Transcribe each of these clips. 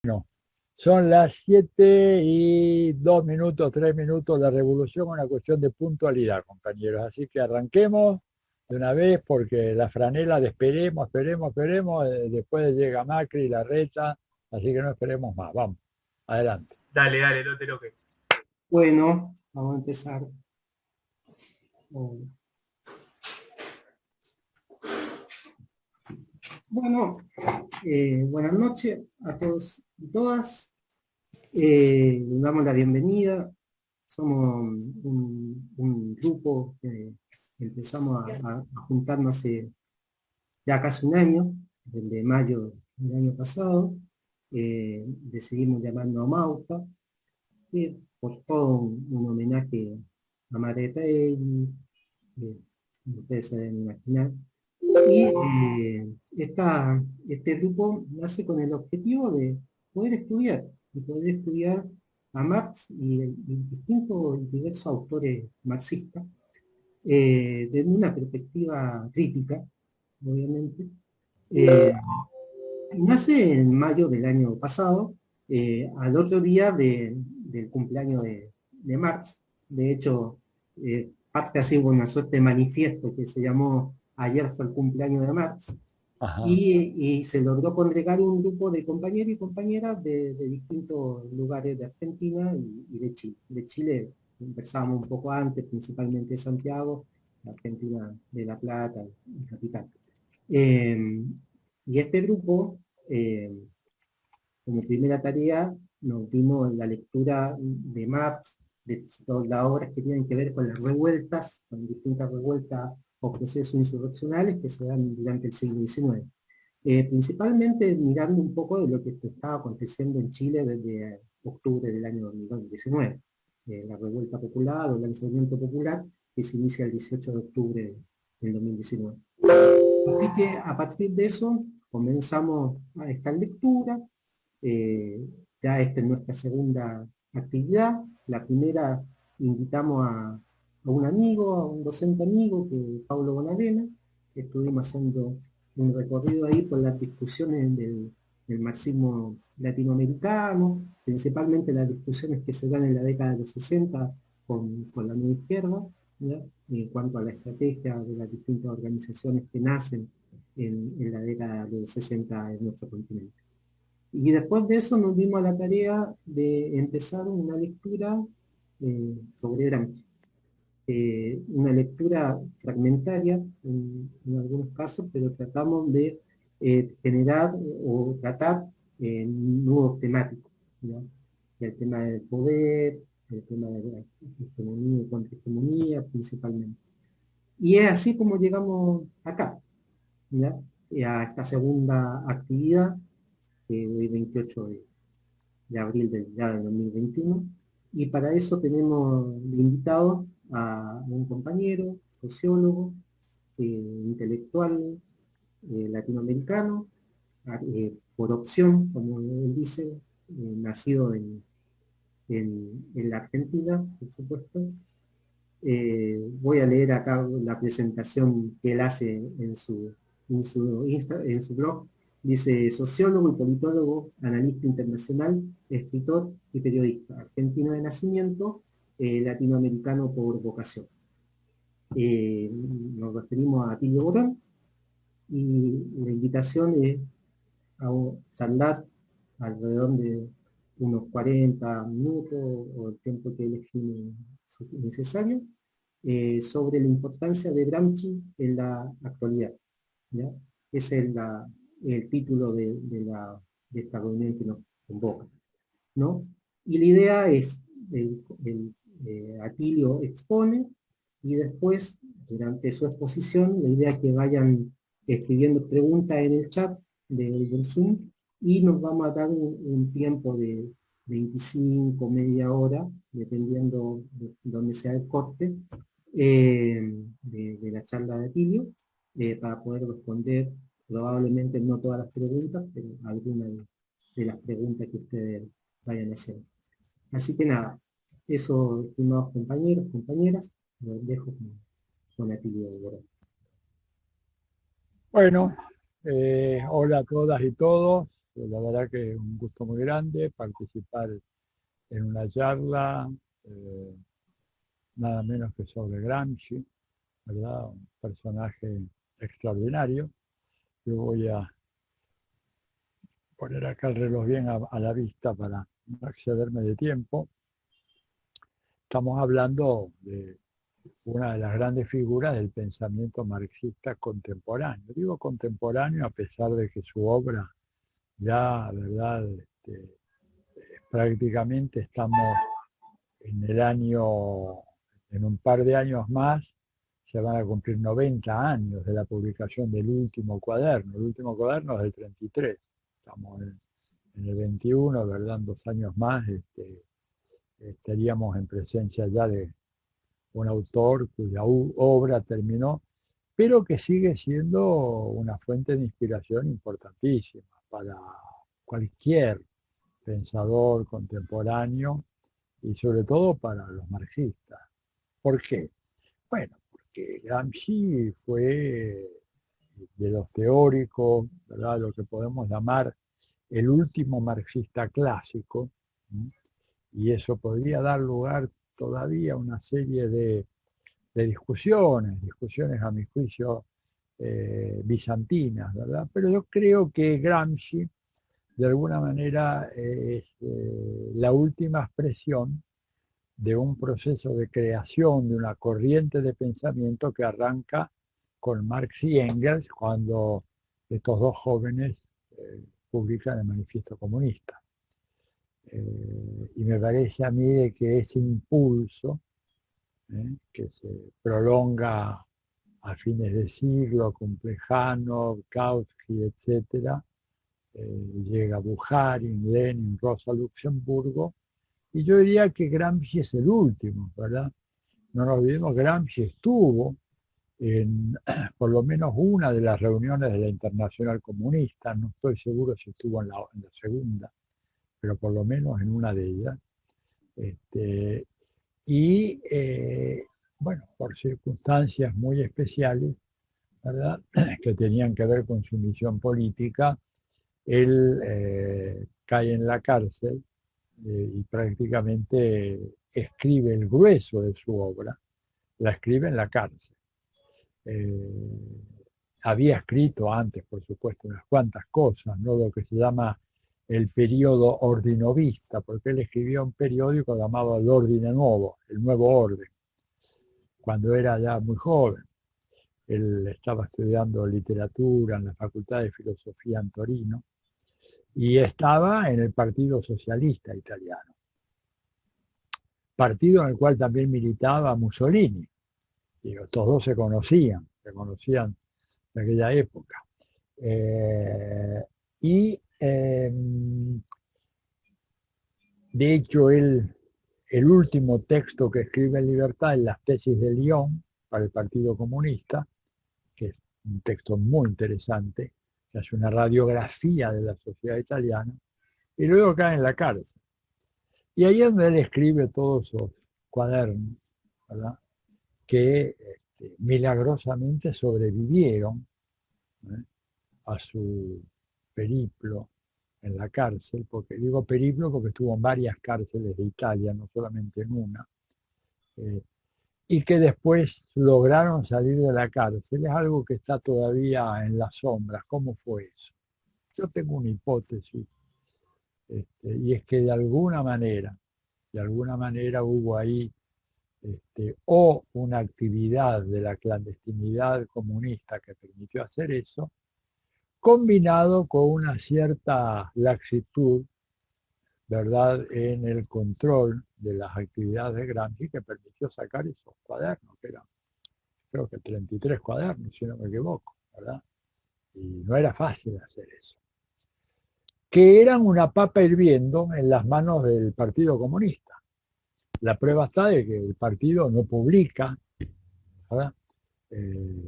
No. Son las 7:02, 3 minutos. La revolución es una cuestión de puntualidad, compañeros. Así que arranquemos de una vez porque la franela de esperemos, esperemos, esperemos. Después llega Macri y la reta, así que no esperemos más. Vamos, adelante. Dale, dale, no te enojes. Bueno, vamos a empezar. Bueno, buenas noches a todos y todas. Les damos la bienvenida. Somos un grupo que empezamos a juntarnos hace ya casi un año, desde mayo del año pasado. Decidimos llamarnos Amauta, por todo un homenaje a Mareta y ustedes se deben imaginar. Y este grupo nace con el objetivo de poder estudiar a Marx y distintos y diversos autores marxistas, desde una perspectiva crítica, obviamente. Nace en mayo del año pasado, al otro día del cumpleaños de Marx. De hecho, parte así una suerte de manifiesto que se llamó Ayer fue el cumpleaños de Marx, y se logró congregar un grupo de compañeros y compañeras de distintos lugares de Argentina y de Chile. De Chile empezábamos un poco antes, principalmente de Santiago, Argentina de La Plata y Capital. Y este grupo, como primera tarea, nos dimos la lectura de Marx, de todas las obras que tienen que ver con las revueltas, con distintas revueltas o procesos insurreccionales que se dan durante el siglo XIX. Principalmente mirando un poco de lo que estaba aconteciendo en Chile desde octubre del año 2019. La revuelta popular o el lanzamiento popular que se inicia el 18 de octubre del 2019. Así que a partir de eso comenzamos a esta lectura. Ya esta es nuestra segunda actividad. La primera invitamos a un amigo, a un docente amigo, que es Pablo Bonavena. Estuvimos haciendo un recorrido ahí por las discusiones del marxismo latinoamericano, principalmente las discusiones que se dan en la década de los 60 con la nueva izquierda, ¿ya? En cuanto a la estrategia de las distintas organizaciones que nacen en la década de los 60 en nuestro continente. Y después de eso nos dimos a la tarea de empezar una lectura sobre Gramsci. Una lectura fragmentaria en algunos casos, pero tratamos de generar o tratar nuevos temáticos, ¿no? El tema del poder, el tema de la hegemonía y contrahegemonía principalmente. Y es así como llegamos acá, ¿ya? A esta segunda actividad, hoy 28 de abril del 2021, y para eso tenemos invitado a un compañero, sociólogo, intelectual, latinoamericano, por opción, como él dice, nacido en la Argentina, por supuesto. Voy a leer acá la presentación que él hace en su blog. Dice: sociólogo y politólogo, analista internacional, escritor y periodista, argentino de nacimiento, latinoamericano por vocación. Nos referimos a Atilio Borón, y la invitación es a charlar alrededor de unos 40 minutos o el tiempo que él estime necesario, sobre la importancia de Gramsci en la actualidad, ¿ya? Ese es el título de esta reunión que nos convoca, ¿no? Y la idea es, Atilio expone, y después, durante su exposición, la idea es que vayan escribiendo preguntas en el chat del Zoom, y nos vamos a dar un tiempo de 25, media hora, dependiendo de dónde sea el corte, de la charla de Atilio, para poder responder probablemente no todas las preguntas, pero algunas de las preguntas que ustedes vayan a hacer. Así que nada, eso, estimados compañeros, compañeras, los dejo con Atilio Borón. Bueno, hola a todas y todos. La verdad que es un gusto muy grande participar en una charla, nada menos que sobre Gramsci, ¿verdad? Un personaje extraordinario. Yo voy a poner acá el reloj bien a la vista para no excederme de tiempo. Estamos hablando de una de las grandes figuras del pensamiento marxista contemporáneo. Digo contemporáneo a pesar de que su obra ya, ¿verdad? Prácticamente estamos en el año, en un par de años más, se van a cumplir 90 años de la publicación del último cuaderno. El último cuaderno es del 33. Estamos en el 21, ¿verdad? En 2 años más estaríamos en presencia ya de un autor cuya obra terminó, pero que sigue siendo una fuente de inspiración importantísima para cualquier pensador contemporáneo y sobre todo para los marxistas. ¿Por qué? Bueno, porque Gramsci fue de los teóricos, ¿verdad? Lo que podemos llamar el último marxista clásico, ¿sí? Y eso podría dar lugar todavía a una serie de discusiones a mi juicio bizantinas, ¿verdad? Pero yo creo que Gramsci de alguna manera es la última expresión de un proceso de creación de una corriente de pensamiento que arranca con Marx y Engels cuando estos dos jóvenes publican el Manifiesto Comunista. Y me parece a mí de que ese impulso que se prolonga a fines de siglo con Plejano, Kautsky, etc., llega Bukharin, Lenin, Rosa Luxemburgo, y yo diría que Gramsci es el último, ¿verdad? No nos olvidemos, Gramsci estuvo en por lo menos una de las reuniones de la Internacional Comunista, no estoy seguro si estuvo en la segunda, pero por lo menos en una de ellas. Y bueno, por circunstancias muy especiales, ¿verdad? Que tenían que ver con su misión política, él cae en la cárcel y prácticamente escribe el grueso de su obra, la escribe en la cárcel. Había escrito antes, por supuesto, unas cuantas cosas, ¿no? Lo que se llama el periodo ordinovista, porque él escribió un periódico llamado El Ordine Nuevo, el Nuevo Orden, cuando era ya muy joven. Él estaba estudiando literatura en la Facultad de Filosofía en Torino y estaba en el Partido Socialista Italiano, partido en el cual también militaba Mussolini. Y estos dos se conocían de aquella época. De hecho, el último texto que escribe en Libertad es las tesis de Lyon para el Partido Comunista, que es un texto muy interesante, que hace una radiografía de la sociedad italiana, y luego cae en la cárcel. Y ahí es donde él escribe todos esos cuadernos, ¿verdad? Que milagrosamente sobrevivieron a su periplo en la cárcel, porque digo periplo porque estuvo en varias cárceles de Italia, no solamente en una, y que después lograron salir de la cárcel. Es algo que está todavía en las sombras. ¿Cómo fue eso? Yo tengo una hipótesis, y es que de alguna manera hubo ahí o una actividad de la clandestinidad comunista que permitió hacer eso, combinado con una cierta laxitud, ¿verdad?, en el control de las actividades de Gramsci que permitió sacar esos cuadernos, que eran creo que 33 cuadernos, si no me equivoco, ¿verdad? Y no era fácil hacer eso. Que eran una papa hirviendo en las manos del Partido Comunista. La prueba está de que el partido no publica, ¿verdad?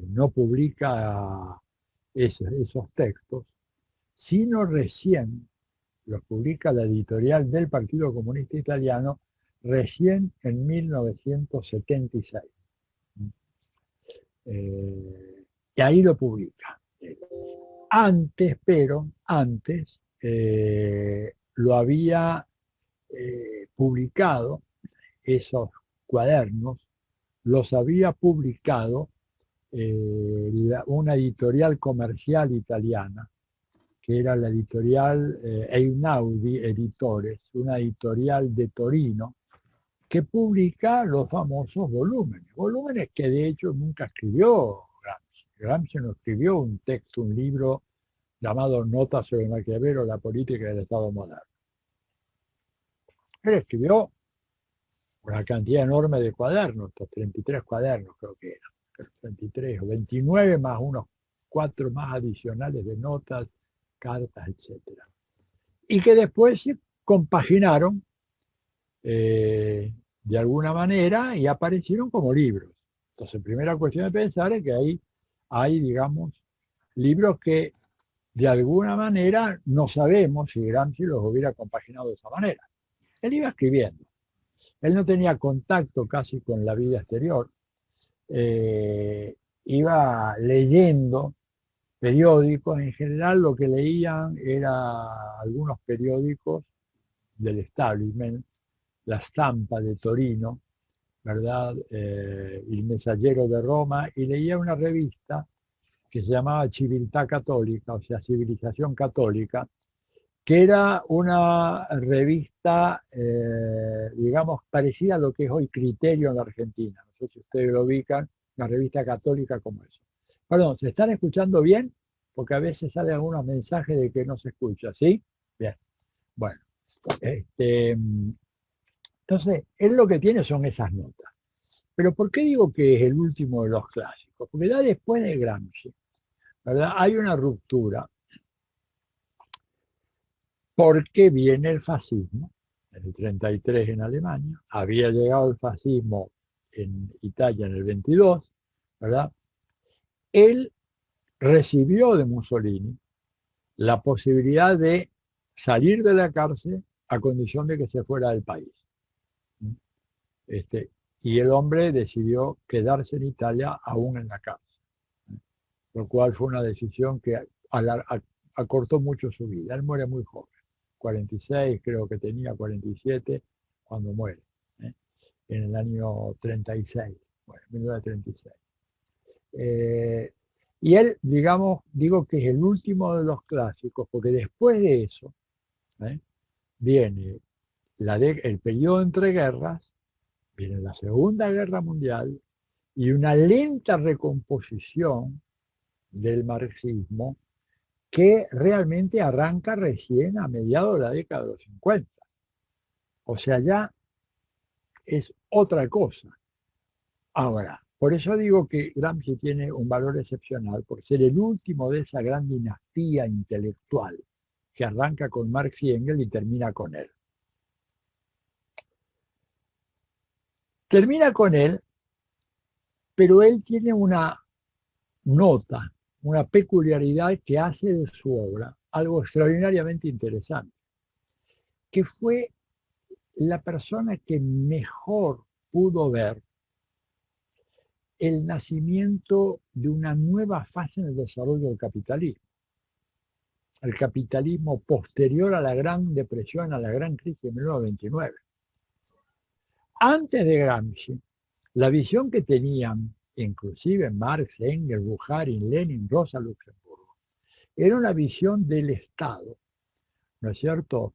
No publica esos textos, sino recién los publica la editorial del Partido Comunista Italiano recién en 1976. Y ahí lo publica. Antes lo había publicado, esos cuadernos, los había publicado una editorial comercial italiana, que era la editorial Einaudi Editores, una editorial de Torino, que publica los famosos volúmenes que de hecho nunca escribió Gramsci. Gramsci no escribió un texto, un libro llamado Notas sobre Maquiavelo, la política del Estado moderno. Él escribió una cantidad enorme de cuadernos, estos 33 cuadernos creo que eran, 33 o 29 más unos 4 más adicionales de notas, cartas, etc. Y que después se compaginaron de alguna manera y aparecieron como libros. Entonces, primera cuestión de pensar es que ahí hay, digamos, libros que de alguna manera no sabemos si Gramsci los hubiera compaginado de esa manera. Él iba escribiendo. Él no tenía contacto casi con la vida exterior. Iba leyendo periódicos. En general lo que leían era algunos periódicos del establishment, La Stampa de Torino, ¿verdad? El Messaggero de Roma, y leía una revista que se llamaba Civiltà Católica, o sea, Civilización Católica, que era una revista, digamos, parecida a lo que es hoy Criterio en la Argentina. No sé si ustedes lo ubican, una revista católica como eso. Perdón, ¿se están escuchando bien? Porque a veces salen algunos mensajes de que no se escucha, ¿sí? Bien. Bueno, entonces, él lo que tiene son esas notas. Pero ¿por qué digo que es el último de los clásicos? Porque ya después de Gramsci, ¿verdad? Hay una ruptura porque viene el fascismo, en el 33 en Alemania, había llegado el fascismo en Italia en el 22, ¿verdad? Él recibió de Mussolini la posibilidad de salir de la cárcel a condición de que se fuera del país. Y el hombre decidió quedarse en Italia aún en la cárcel, lo cual fue una decisión que acortó mucho su vida. Él muere muy joven, 46, creo que tenía 47 cuando muere, en el año 36, bueno, 1936. Y él, digamos, digo que es el último de los clásicos, porque después de eso viene el periodo entre guerras, viene la Segunda Guerra Mundial y una lenta recomposición del marxismo que realmente arranca recién a mediados de la década de los 50. O sea, ya es otra cosa. Ahora, por eso digo que Gramsci tiene un valor excepcional, por ser el último de esa gran dinastía intelectual que arranca con Marx y Engels y termina con él. Termina con él, pero él tiene una nota, una peculiaridad que hace de su obra algo extraordinariamente interesante, que fue la persona que mejor pudo ver el nacimiento de una nueva fase en el desarrollo del capitalismo. El capitalismo posterior a la Gran Depresión, a la Gran Crisis de 1929. Antes de Gramsci, la visión que tenían inclusive Marx, Engels, Bukharin, Lenin, Rosa Luxemburgo, era una visión del Estado, ¿no es cierto?,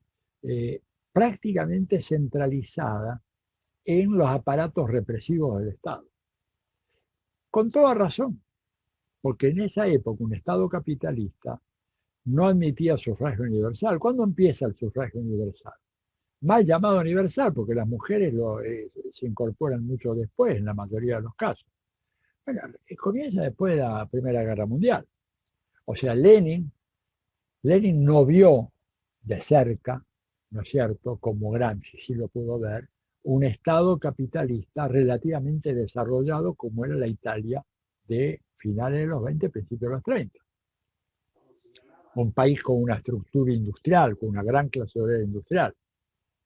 prácticamente centralizada en los aparatos represivos del Estado. Con toda razón, porque en esa época un Estado capitalista no admitía sufragio universal. ¿Cuándo empieza el sufragio universal? Mal llamado universal, porque las mujeres se incorporan mucho después, en la mayoría de los casos. Bueno, comienza después de la Primera Guerra Mundial. O sea, Lenin no vio de cerca, ¿no es cierto?, como Gramsci sí lo pudo ver, un Estado capitalista relativamente desarrollado como era la Italia de finales de los 20, principios de los 30. Un país con una estructura industrial, con una gran clase obrera industrial.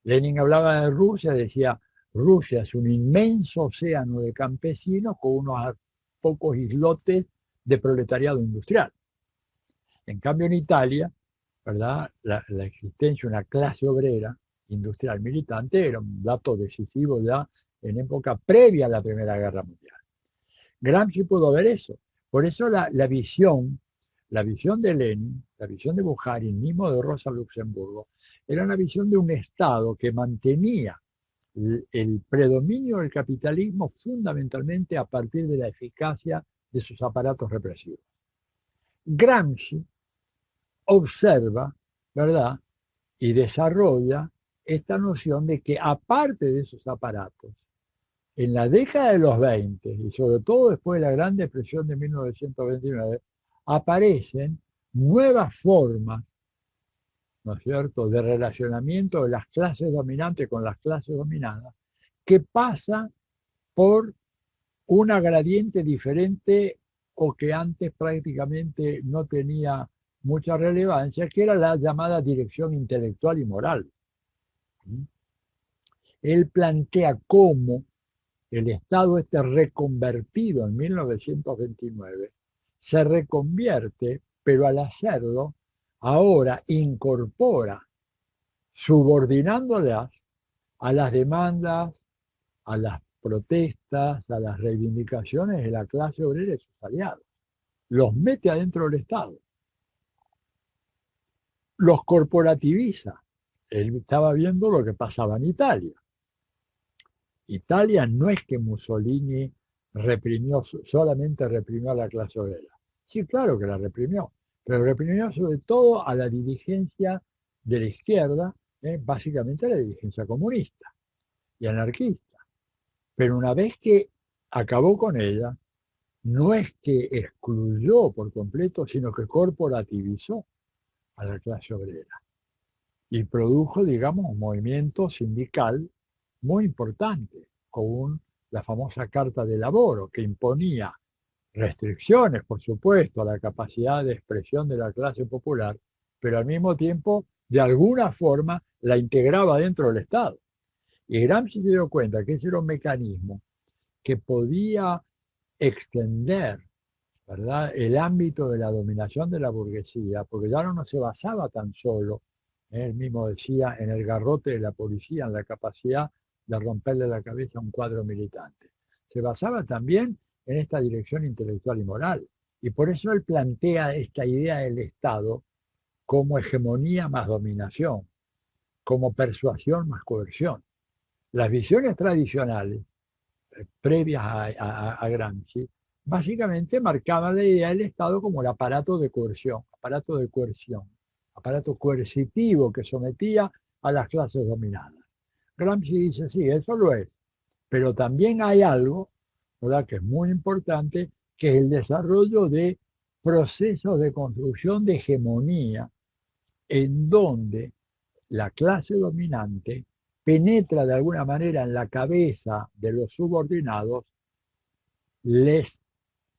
Lenin hablaba de Rusia, decía, Rusia es un inmenso océano de campesinos con unos pocos islotes de proletariado industrial. En cambio, en Italia, ¿verdad? La existencia de una clase obrera industrial militante era un dato decisivo ya en época previa a la Primera Guerra Mundial. Gramsci pudo ver eso. Por eso la visión de Lenin, la visión de Bukharin, mismo de Rosa Luxemburgo, era una visión de un Estado que mantenía el predominio del capitalismo fundamentalmente a partir de la eficacia de sus aparatos represivos. Gramsci observa, ¿verdad? Y desarrolla esta noción de que aparte de esos aparatos, en la década de los 20 y sobre todo después de la Gran Depresión de 1929, aparecen nuevas formas, ¿no es cierto?, de relacionamiento de las clases dominantes con las clases dominadas, que pasa por una gradiente diferente o que antes prácticamente no tenía mucha relevancia, que era la llamada dirección intelectual y moral. Él plantea cómo el Estado este reconvertido en 1929 se reconvierte, pero al hacerlo, ahora incorpora, subordinándolas a las demandas, a las protestas, a las reivindicaciones de la clase obrera y sus aliados. Los mete adentro del Estado. Los corporativiza. Él estaba viendo lo que pasaba en Italia. Italia no es que Mussolini solamente reprimió a la clase obrera. Sí, claro que la reprimió, pero reprimió sobre todo a la dirigencia de la izquierda, básicamente a la dirigencia comunista y anarquista. Pero una vez que acabó con ella, no es que excluyó por completo, sino que corporativizó a la clase obrera y produjo, digamos, un movimiento sindical muy importante, con la famosa Carta de Laboro, que imponía restricciones, por supuesto, a la capacidad de expresión de la clase popular, pero al mismo tiempo, de alguna forma, la integraba dentro del Estado. Y Gramsci se dio cuenta que ese era un mecanismo que podía extender, ¿verdad?, el ámbito de la dominación de la burguesía, porque ya no se basaba tan solo, él mismo decía, en el garrote de la policía, en la capacidad de romperle la cabeza a un cuadro militante. Se basaba también en esta dirección intelectual y moral. Y por eso él plantea esta idea del Estado como hegemonía más dominación, como persuasión más coerción. Las visiones tradicionales, previas a Gramsci, básicamente marcaban la idea del Estado como el aparato de coerción, aparato coercitivo que sometía a las clases dominadas. Gramsci dice, sí, eso lo es, pero también hay algo, ¿verdad?, que es muy importante, que es el desarrollo de procesos de construcción de hegemonía en donde la clase dominante penetra de alguna manera en la cabeza de los subordinados, les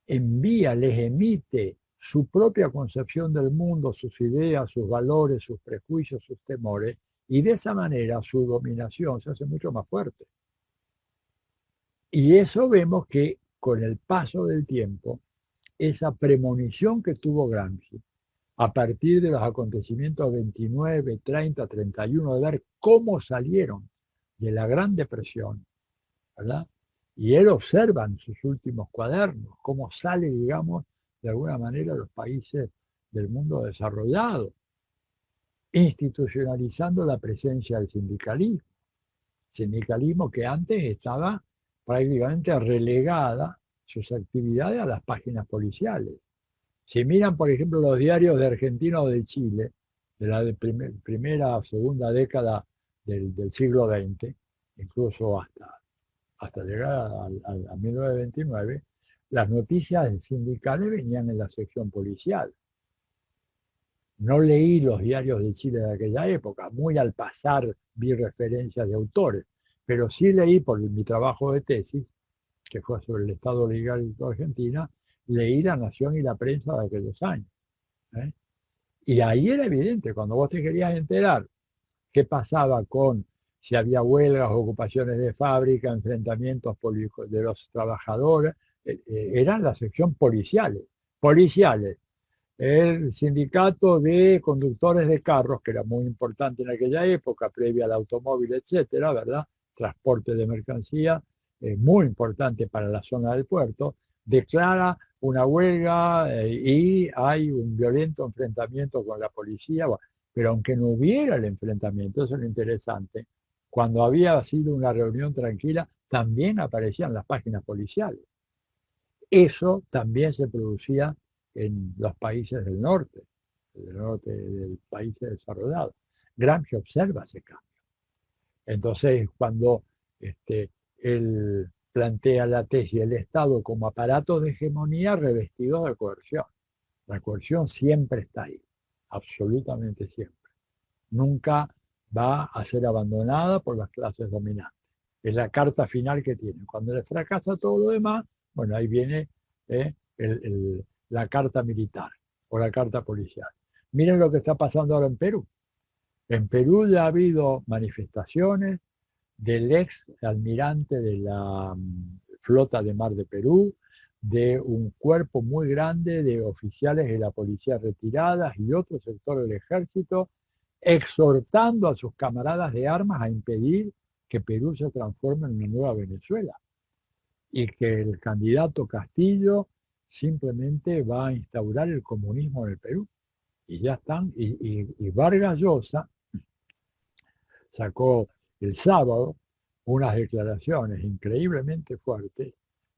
envía, les emite su propia concepción del mundo, sus ideas, sus valores, sus prejuicios, sus temores, y de esa manera su dominación se hace mucho más fuerte. Y eso vemos que con el paso del tiempo, esa premonición que tuvo Gramsci, a partir de los acontecimientos 29, 30, 31, de ver cómo salieron de la Gran Depresión, ¿verdad? Y él observa en sus últimos cuadernos cómo sale, digamos, de alguna manera los países del mundo desarrollado, institucionalizando la presencia del sindicalismo que antes estaba prácticamente relegada sus actividades a las páginas policiales. Si miran, por ejemplo, los diarios de Argentina o de Chile, de la primera o segunda década del siglo XX, incluso hasta llegar a 1929, las noticias sindicales venían en la sección policial. No leí los diarios de Chile de aquella época, muy al pasar vi referencias de autores, pero sí leí por mi trabajo de tesis, que fue sobre el Estado legal de Argentina, leí La Nación y la Prensa de aquellos años. Y ahí era evidente, cuando vos te querías enterar qué pasaba con si había huelgas, ocupaciones de fábrica, enfrentamientos de los trabajadores, eran la sección policiales. el sindicato de conductores de carros, que era muy importante en aquella época, previa al automóvil, etcétera, ¿verdad? Transporte de mercancía, muy importante para la zona del puerto, declara una huelga y hay un violento enfrentamiento con la policía, pero aunque no hubiera el enfrentamiento, eso es lo interesante, cuando había sido una reunión tranquila, también aparecían las páginas policiales. Eso también se producía en los países del norte del países desarrollados. Gramsci observa ese cambio. Entonces, cuando él plantea la tesis del Estado como aparato de hegemonía revestido de coerción. La coerción siempre está ahí, absolutamente siempre. Nunca va a ser abandonada por las clases dominantes. Es la carta final que tienen. Cuando les fracasa todo lo demás, bueno, ahí viene la carta militar o la carta policial. Miren lo que está pasando ahora en Perú. En Perú ya ha habido manifestaciones del ex almirante de la flota de mar de Perú, de un cuerpo muy grande de oficiales de la policía retiradas y otro sector del ejército, exhortando a sus camaradas de armas a impedir que Perú se transforme en una nueva Venezuela y que el candidato Castillo simplemente va a instaurar el comunismo en el Perú. Y ya están, y Vargas Llosa sacó el sábado unas declaraciones increíblemente fuertes,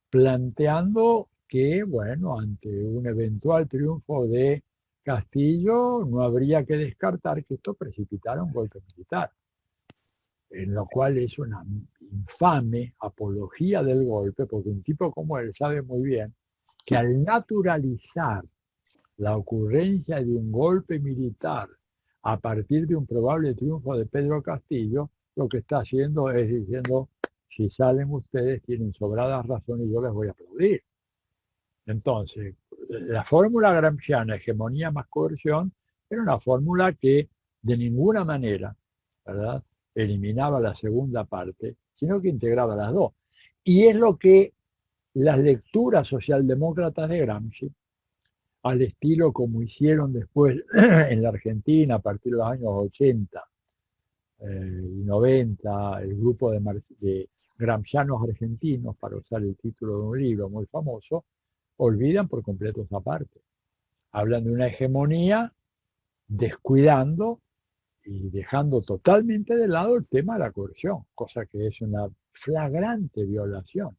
planteando que, bueno, ante un eventual triunfo de Castillo, no habría que descartar que esto precipitara un golpe militar, en lo cual es una infame apología del golpe, porque un tipo como él sabe muy bien que al naturalizar la ocurrencia de un golpe militar a partir de un probable triunfo de Pedro Castillo, lo que está haciendo es diciendo, si salen ustedes tienen sobradas razones y yo les voy a aplaudir. Entonces, la fórmula gramsciana, hegemonía más coerción, era una fórmula que de ninguna manera, ¿verdad?, eliminaba la segunda parte, sino que integraba las dos. Y es lo que las lecturas socialdemócratas de Gramsci, al estilo como hicieron después en la Argentina a partir de los años 80 y 90, el grupo de gramscianos argentinos, para usar el título de un libro muy famoso, olvidan por completo esa parte. Hablan de una hegemonía descuidando y dejando totalmente de lado el tema de la coerción, cosa que es una flagrante violación,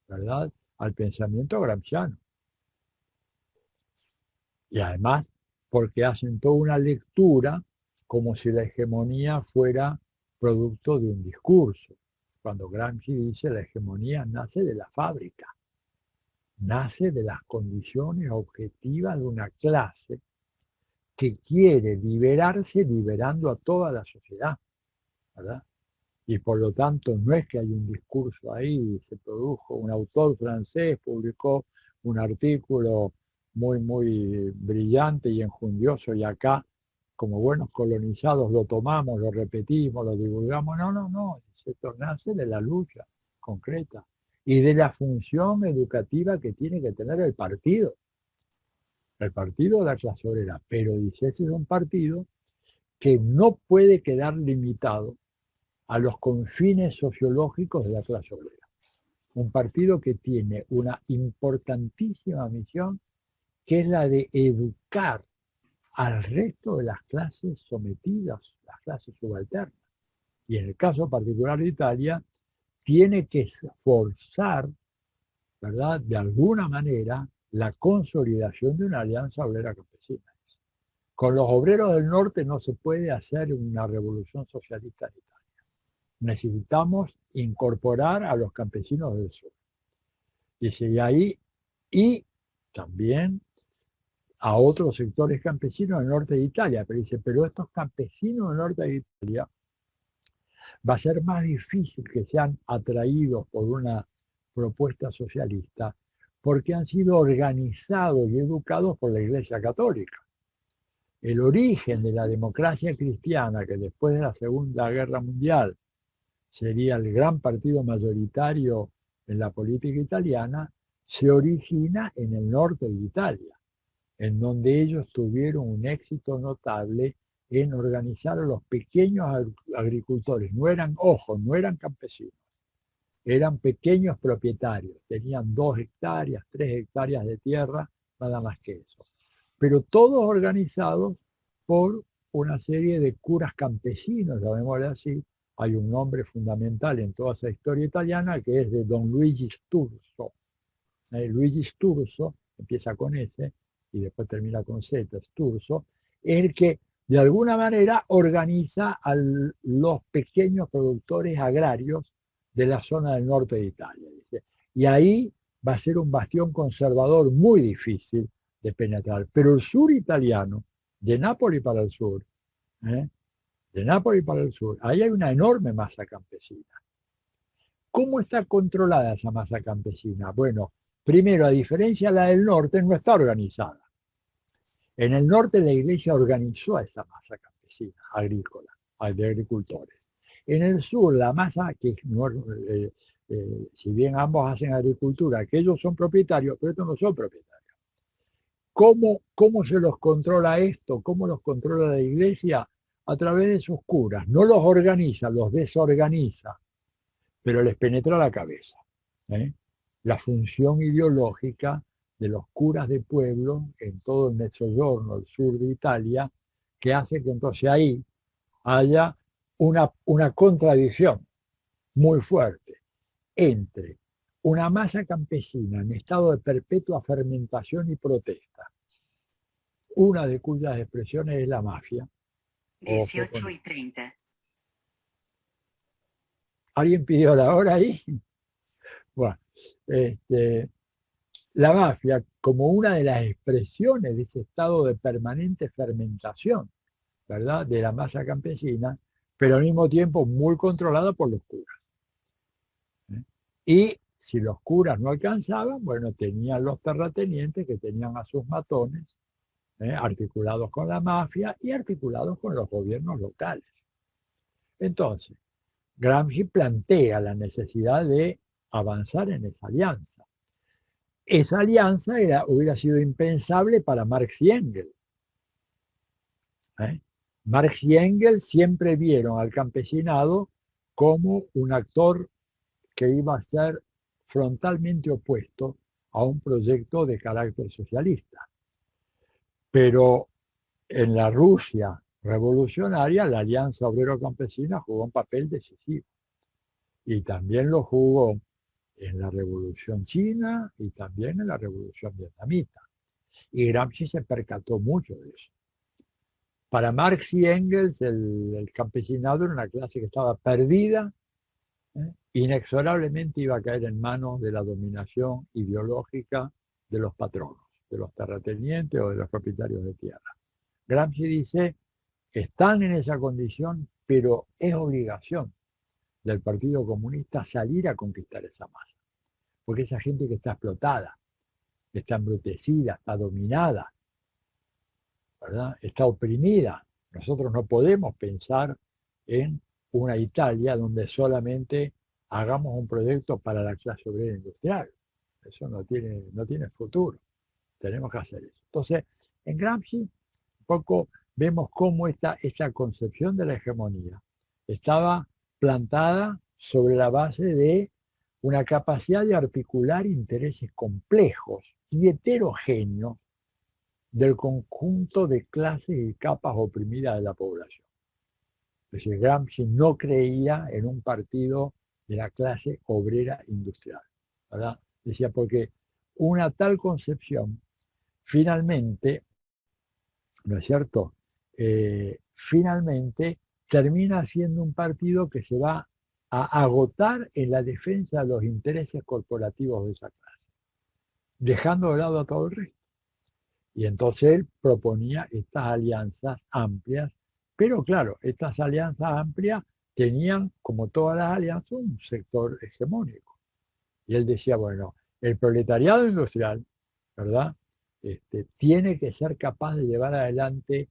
¿verdad?, al pensamiento gramsciano. Y además, porque hacen toda una lectura como si la hegemonía fuera producto de un discurso. Cuando Gramsci dice la hegemonía nace de la fábrica, nace de las condiciones objetivas de una clase que quiere liberarse liberando a toda la sociedad, ¿verdad? Y por lo tanto no es que hay un discurso ahí, se produjo, un autor francés publicó un artículo muy brillante y enjundioso y acá, como buenos colonizados, lo tomamos, lo repetimos, lo divulgamos. No, esto nace de la lucha concreta y de la función educativa que tiene que tener el partido de la clase obrera. Pero dice, ese es un partido que no puede quedar limitado a los confines sociológicos de la clase obrera. Un partido que tiene una importantísima misión, que es la de educar al resto de las clases sometidas, las clases subalternas. Y en el caso particular de Italia, tiene que forzar, ¿verdad?, de alguna manera, la consolidación de una alianza obrera campesina. Con los obreros del norte no se puede hacer una revolución socialista en Italia. Necesitamos incorporar a los campesinos del sur. Dice, y ahí, y también a otros sectores campesinos del norte de Italia, pero dice, pero estos campesinos del norte de Italia va a ser más difícil que sean atraídos por una propuesta socialista porque han sido organizados y educados por la Iglesia Católica. El origen de la democracia cristiana, que después de la Segunda Guerra Mundial sería el gran partido mayoritario en la política italiana, se origina en el norte de Italia. en donde ellos tuvieron un éxito notable en organizar a los pequeños agricultores. No eran, ojo, no eran campesinos, eran pequeños propietarios, tenían 2 hectáreas, 3 hectáreas de tierra, nada más que eso. Pero todos organizados por una serie de curas campesinos, llamémosle así. Hay un nombre fundamental en toda esa historia italiana que es de Don Luigi Sturzo. Luigi Sturzo, empieza con S y después termina con Z, Sturzo, es el que de alguna manera organiza a los pequeños productores agrarios de la zona del norte de Italia. ¿Dice? Y ahí va a ser un bastión conservador muy difícil de penetrar. Pero el sur italiano, de Nápoles para el sur, de Nápoles para el sur, ahí hay una enorme masa campesina. ¿Cómo está controlada esa masa campesina? Bueno, primero, a diferencia de la del norte, no está organizada. En el norte la iglesia organizó a esa masa campesina, agrícola, de agricultores. En el sur la masa, que si bien ambos hacen agricultura, que ellos son propietarios, pero estos no son propietarios. ¿Cómo se los controla esto? ¿Cómo los controla la iglesia? A través de sus curas. No los organiza, los desorganiza, pero les penetra la cabeza. La función ideológica de los curas de pueblo en todo el Mezzogiorno, el sur de Italia, que hace que entonces ahí haya una contradicción muy fuerte entre una masa campesina en estado de perpetua fermentación y protesta, una de cuyas expresiones es la mafia. 18:30. ¿Alguien pidió la hora ahí? Bueno, la mafia como una de las expresiones de ese estado de permanente fermentación, ¿verdad?, de la masa campesina, pero al mismo tiempo muy controlada por los curas. Y si los curas no alcanzaban, bueno, tenían los terratenientes que tenían a sus matones, articulados con la mafia y articulados con los gobiernos locales. Entonces, Gramsci plantea la necesidad de avanzar en esa alianza. Esa alianza hubiera sido impensable para Marx y Engels. Marx y Engels siempre vieron al campesinado como un actor que iba a ser frontalmente opuesto a un proyecto de carácter socialista. Pero en la Rusia revolucionaria, la alianza obrero-campesina jugó un papel decisivo. Y también lo jugó en la Revolución China y también en la Revolución Vietnamita. Y Gramsci se percató mucho de eso. Para Marx y Engels, el campesinado era una clase que estaba perdida, inexorablemente iba a caer en manos de la dominación ideológica de los patronos, de los terratenientes o de los propietarios de tierra. Gramsci dice, están en esa condición, pero es obligación del Partido Comunista salir a conquistar esa masa. Porque esa gente que está explotada, está embrutecida, está dominada, ¿verdad?, está oprimida. Nosotros no podemos pensar en una Italia donde solamente hagamos un proyecto para la clase obrera industrial. Eso no tiene futuro. Tenemos que hacer eso. Entonces, en Gramsci, un poco vemos cómo esta concepción de la hegemonía estaba plantada sobre la base de una capacidad de articular intereses complejos y heterogéneos del conjunto de clases y capas oprimidas de la población. Es decir, Gramsci no creía en un partido de la clase obrera industrial, ¿verdad? Decía, porque una tal concepción finalmente, ¿no es cierto?, finalmente termina siendo un partido que se va a agotar en la defensa de los intereses corporativos de esa clase, dejando de lado a todo el resto. Y entonces él proponía estas alianzas amplias, pero claro, estas alianzas amplias tenían, como todas las alianzas, un sector hegemónico. Y él decía, bueno, el proletariado industrial, ¿verdad?, tiene que ser capaz de llevar adelante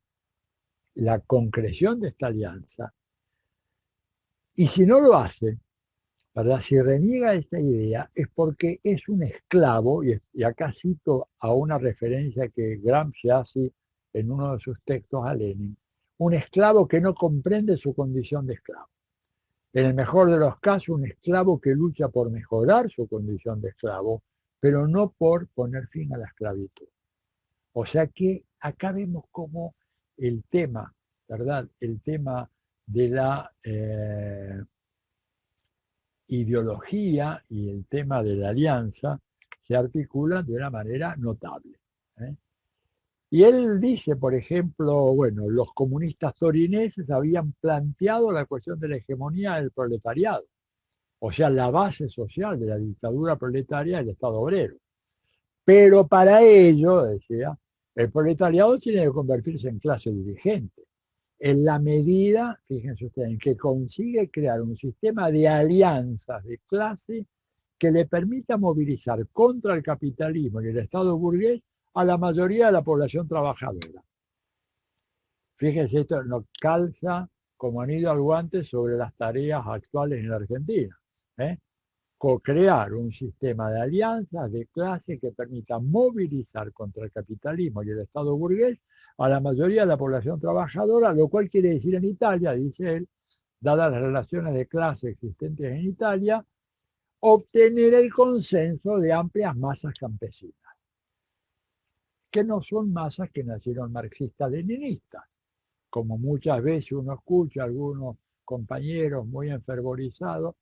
la concreción de esta alianza. Y si no lo hace, ¿verdad? Si reniega esta idea es porque es un esclavo, y acá cito a una referencia que Gramsci hace en uno de sus textos a Lenin, un esclavo que no comprende su condición de esclavo. En el mejor de los casos, un esclavo que lucha por mejorar su condición de esclavo, pero no por poner fin a la esclavitud. O sea que acá vemos cómo el tema, ¿verdad? El tema de la ideología y el tema de la alianza se articulan de una manera notable. ¿eh? Y él dice, por ejemplo, bueno, los comunistas torineses habían planteado la cuestión de la hegemonía del proletariado, o sea, la base social de la dictadura proletaria del Estado obrero. Pero para ello, decía, el proletariado tiene que convertirse en clase dirigente. En la medida, fíjense ustedes, en que consigue crear un sistema de alianzas de clase que le permita movilizar contra el capitalismo y el Estado burgués a la mayoría de la población trabajadora. Fíjense, esto nos calza como anillo al guante sobre las tareas actuales en la Argentina. Co-crear un sistema de alianzas de clase que permita movilizar contra el capitalismo y el Estado burgués a la mayoría de la población trabajadora, lo cual quiere decir en Italia, dice él, dadas las relaciones de clase existentes en Italia, obtener el consenso de amplias masas campesinas, que no son masas que nacieron marxistas-leninistas, como muchas veces uno escucha a algunos compañeros muy enfervorizados.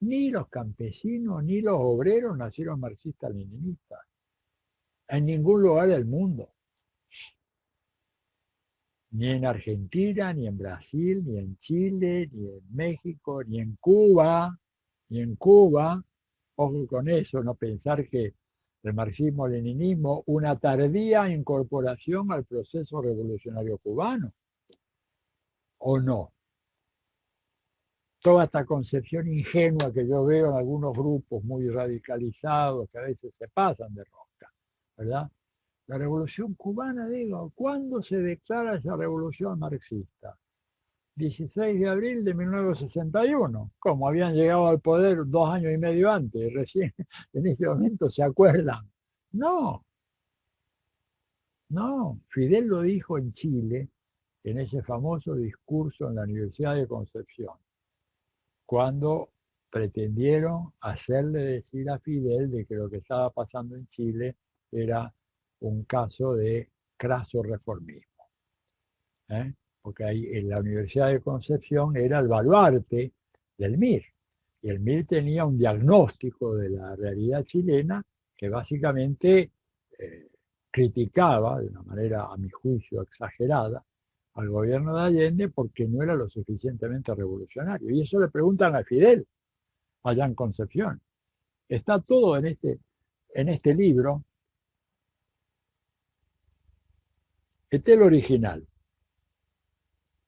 Ni los campesinos ni los obreros nacieron marxistas-leninistas, en ningún lugar del mundo. Ni en Argentina, ni en Brasil, ni en Chile, ni en México, ni en Cuba, Ojo con eso, no pensar que el marxismo-leninismo, una tardía incorporación al proceso revolucionario cubano, ¿o no? Toda esta concepción ingenua que yo veo en algunos grupos muy radicalizados que a veces se pasan de rosca, ¿verdad? La revolución cubana, digo, ¿cuándo se declara esa revolución marxista? 16 de abril de 1961, como habían llegado al poder 2 años y medio antes, y recién en ese momento se acuerdan. No, no, Fidel lo dijo en Chile, en ese famoso discurso en la Universidad de Concepción, cuando pretendieron hacerle decir a Fidel de que lo que estaba pasando en Chile era un caso de craso reformismo. Porque ahí en la Universidad de Concepción era el baluarte del MIR. Y el MIR tenía un diagnóstico de la realidad chilena que básicamente criticaba de una manera, a mi juicio, exagerada al gobierno de Allende porque no era lo suficientemente revolucionario. Y eso le preguntan a Fidel, allá en Concepción. Está todo en este libro. Este es el original.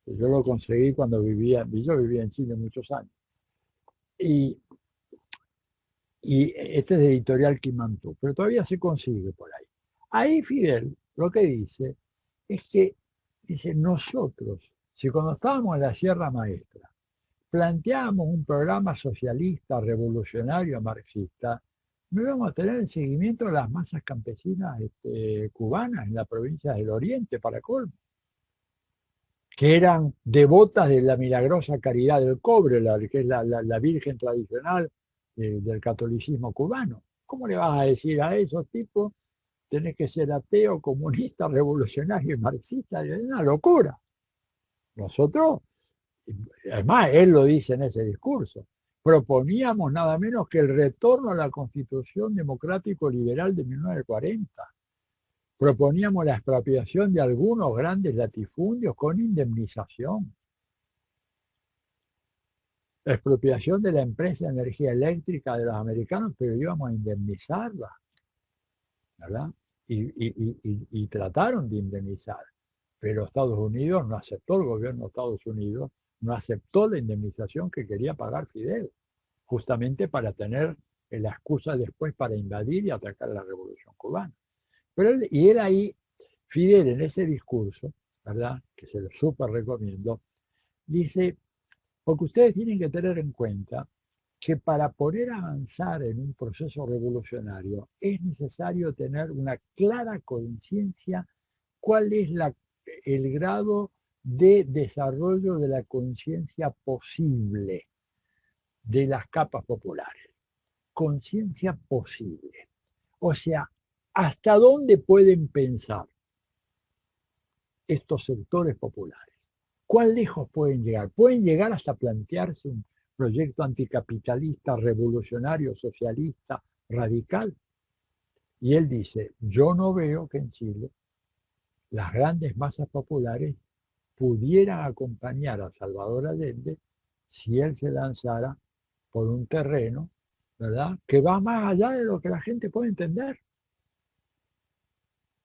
Yo lo conseguí cuando yo vivía en Chile muchos años. Y este es de Editorial Quimantú, pero todavía se consigue por ahí. Ahí Fidel lo que dice es que, dice, nosotros, si cuando estábamos en la Sierra Maestra, planteábamos un programa socialista, revolucionario, marxista, no íbamos a tener el seguimiento de las masas campesinas cubanas en la provincia del Oriente, para colmo, que eran devotas de la milagrosa caridad del cobre, que es la virgen tradicional del catolicismo cubano. ¿Cómo le vas a decir a esos tipos, tenés que ser ateo, comunista, revolucionario y marxista? Es una locura. Nosotros, además él lo dice en ese discurso, proponíamos nada menos que el retorno a la Constitución democrático-liberal de 1940. Proponíamos la expropiación de algunos grandes latifundios con indemnización. La expropiación de la empresa de energía eléctrica de los americanos, pero íbamos a indemnizarla, ¿verdad? Y trataron de indemnizar, pero Estados Unidos no aceptó, el gobierno de Estados Unidos no aceptó la indemnización que quería pagar Fidel, justamente para tener la excusa después para invadir y atacar la revolución cubana. Pero él ahí, Fidel en ese discurso, ¿verdad? Que se lo súper recomiendo, dice, porque ustedes tienen que tener en cuenta que para poder avanzar en un proceso revolucionario es necesario tener una clara conciencia cuál es el grado de desarrollo de la conciencia posible de las capas populares. Conciencia posible. O sea, ¿hasta dónde pueden pensar estos sectores populares? ¿Cuán lejos pueden llegar? Pueden llegar hasta plantearse un proyecto anticapitalista, revolucionario, socialista, radical. Y él dice, yo no veo que en Chile las grandes masas populares pudieran acompañar a Salvador Allende si él se lanzara por un terreno, ¿verdad?, que va más allá de lo que la gente puede entender.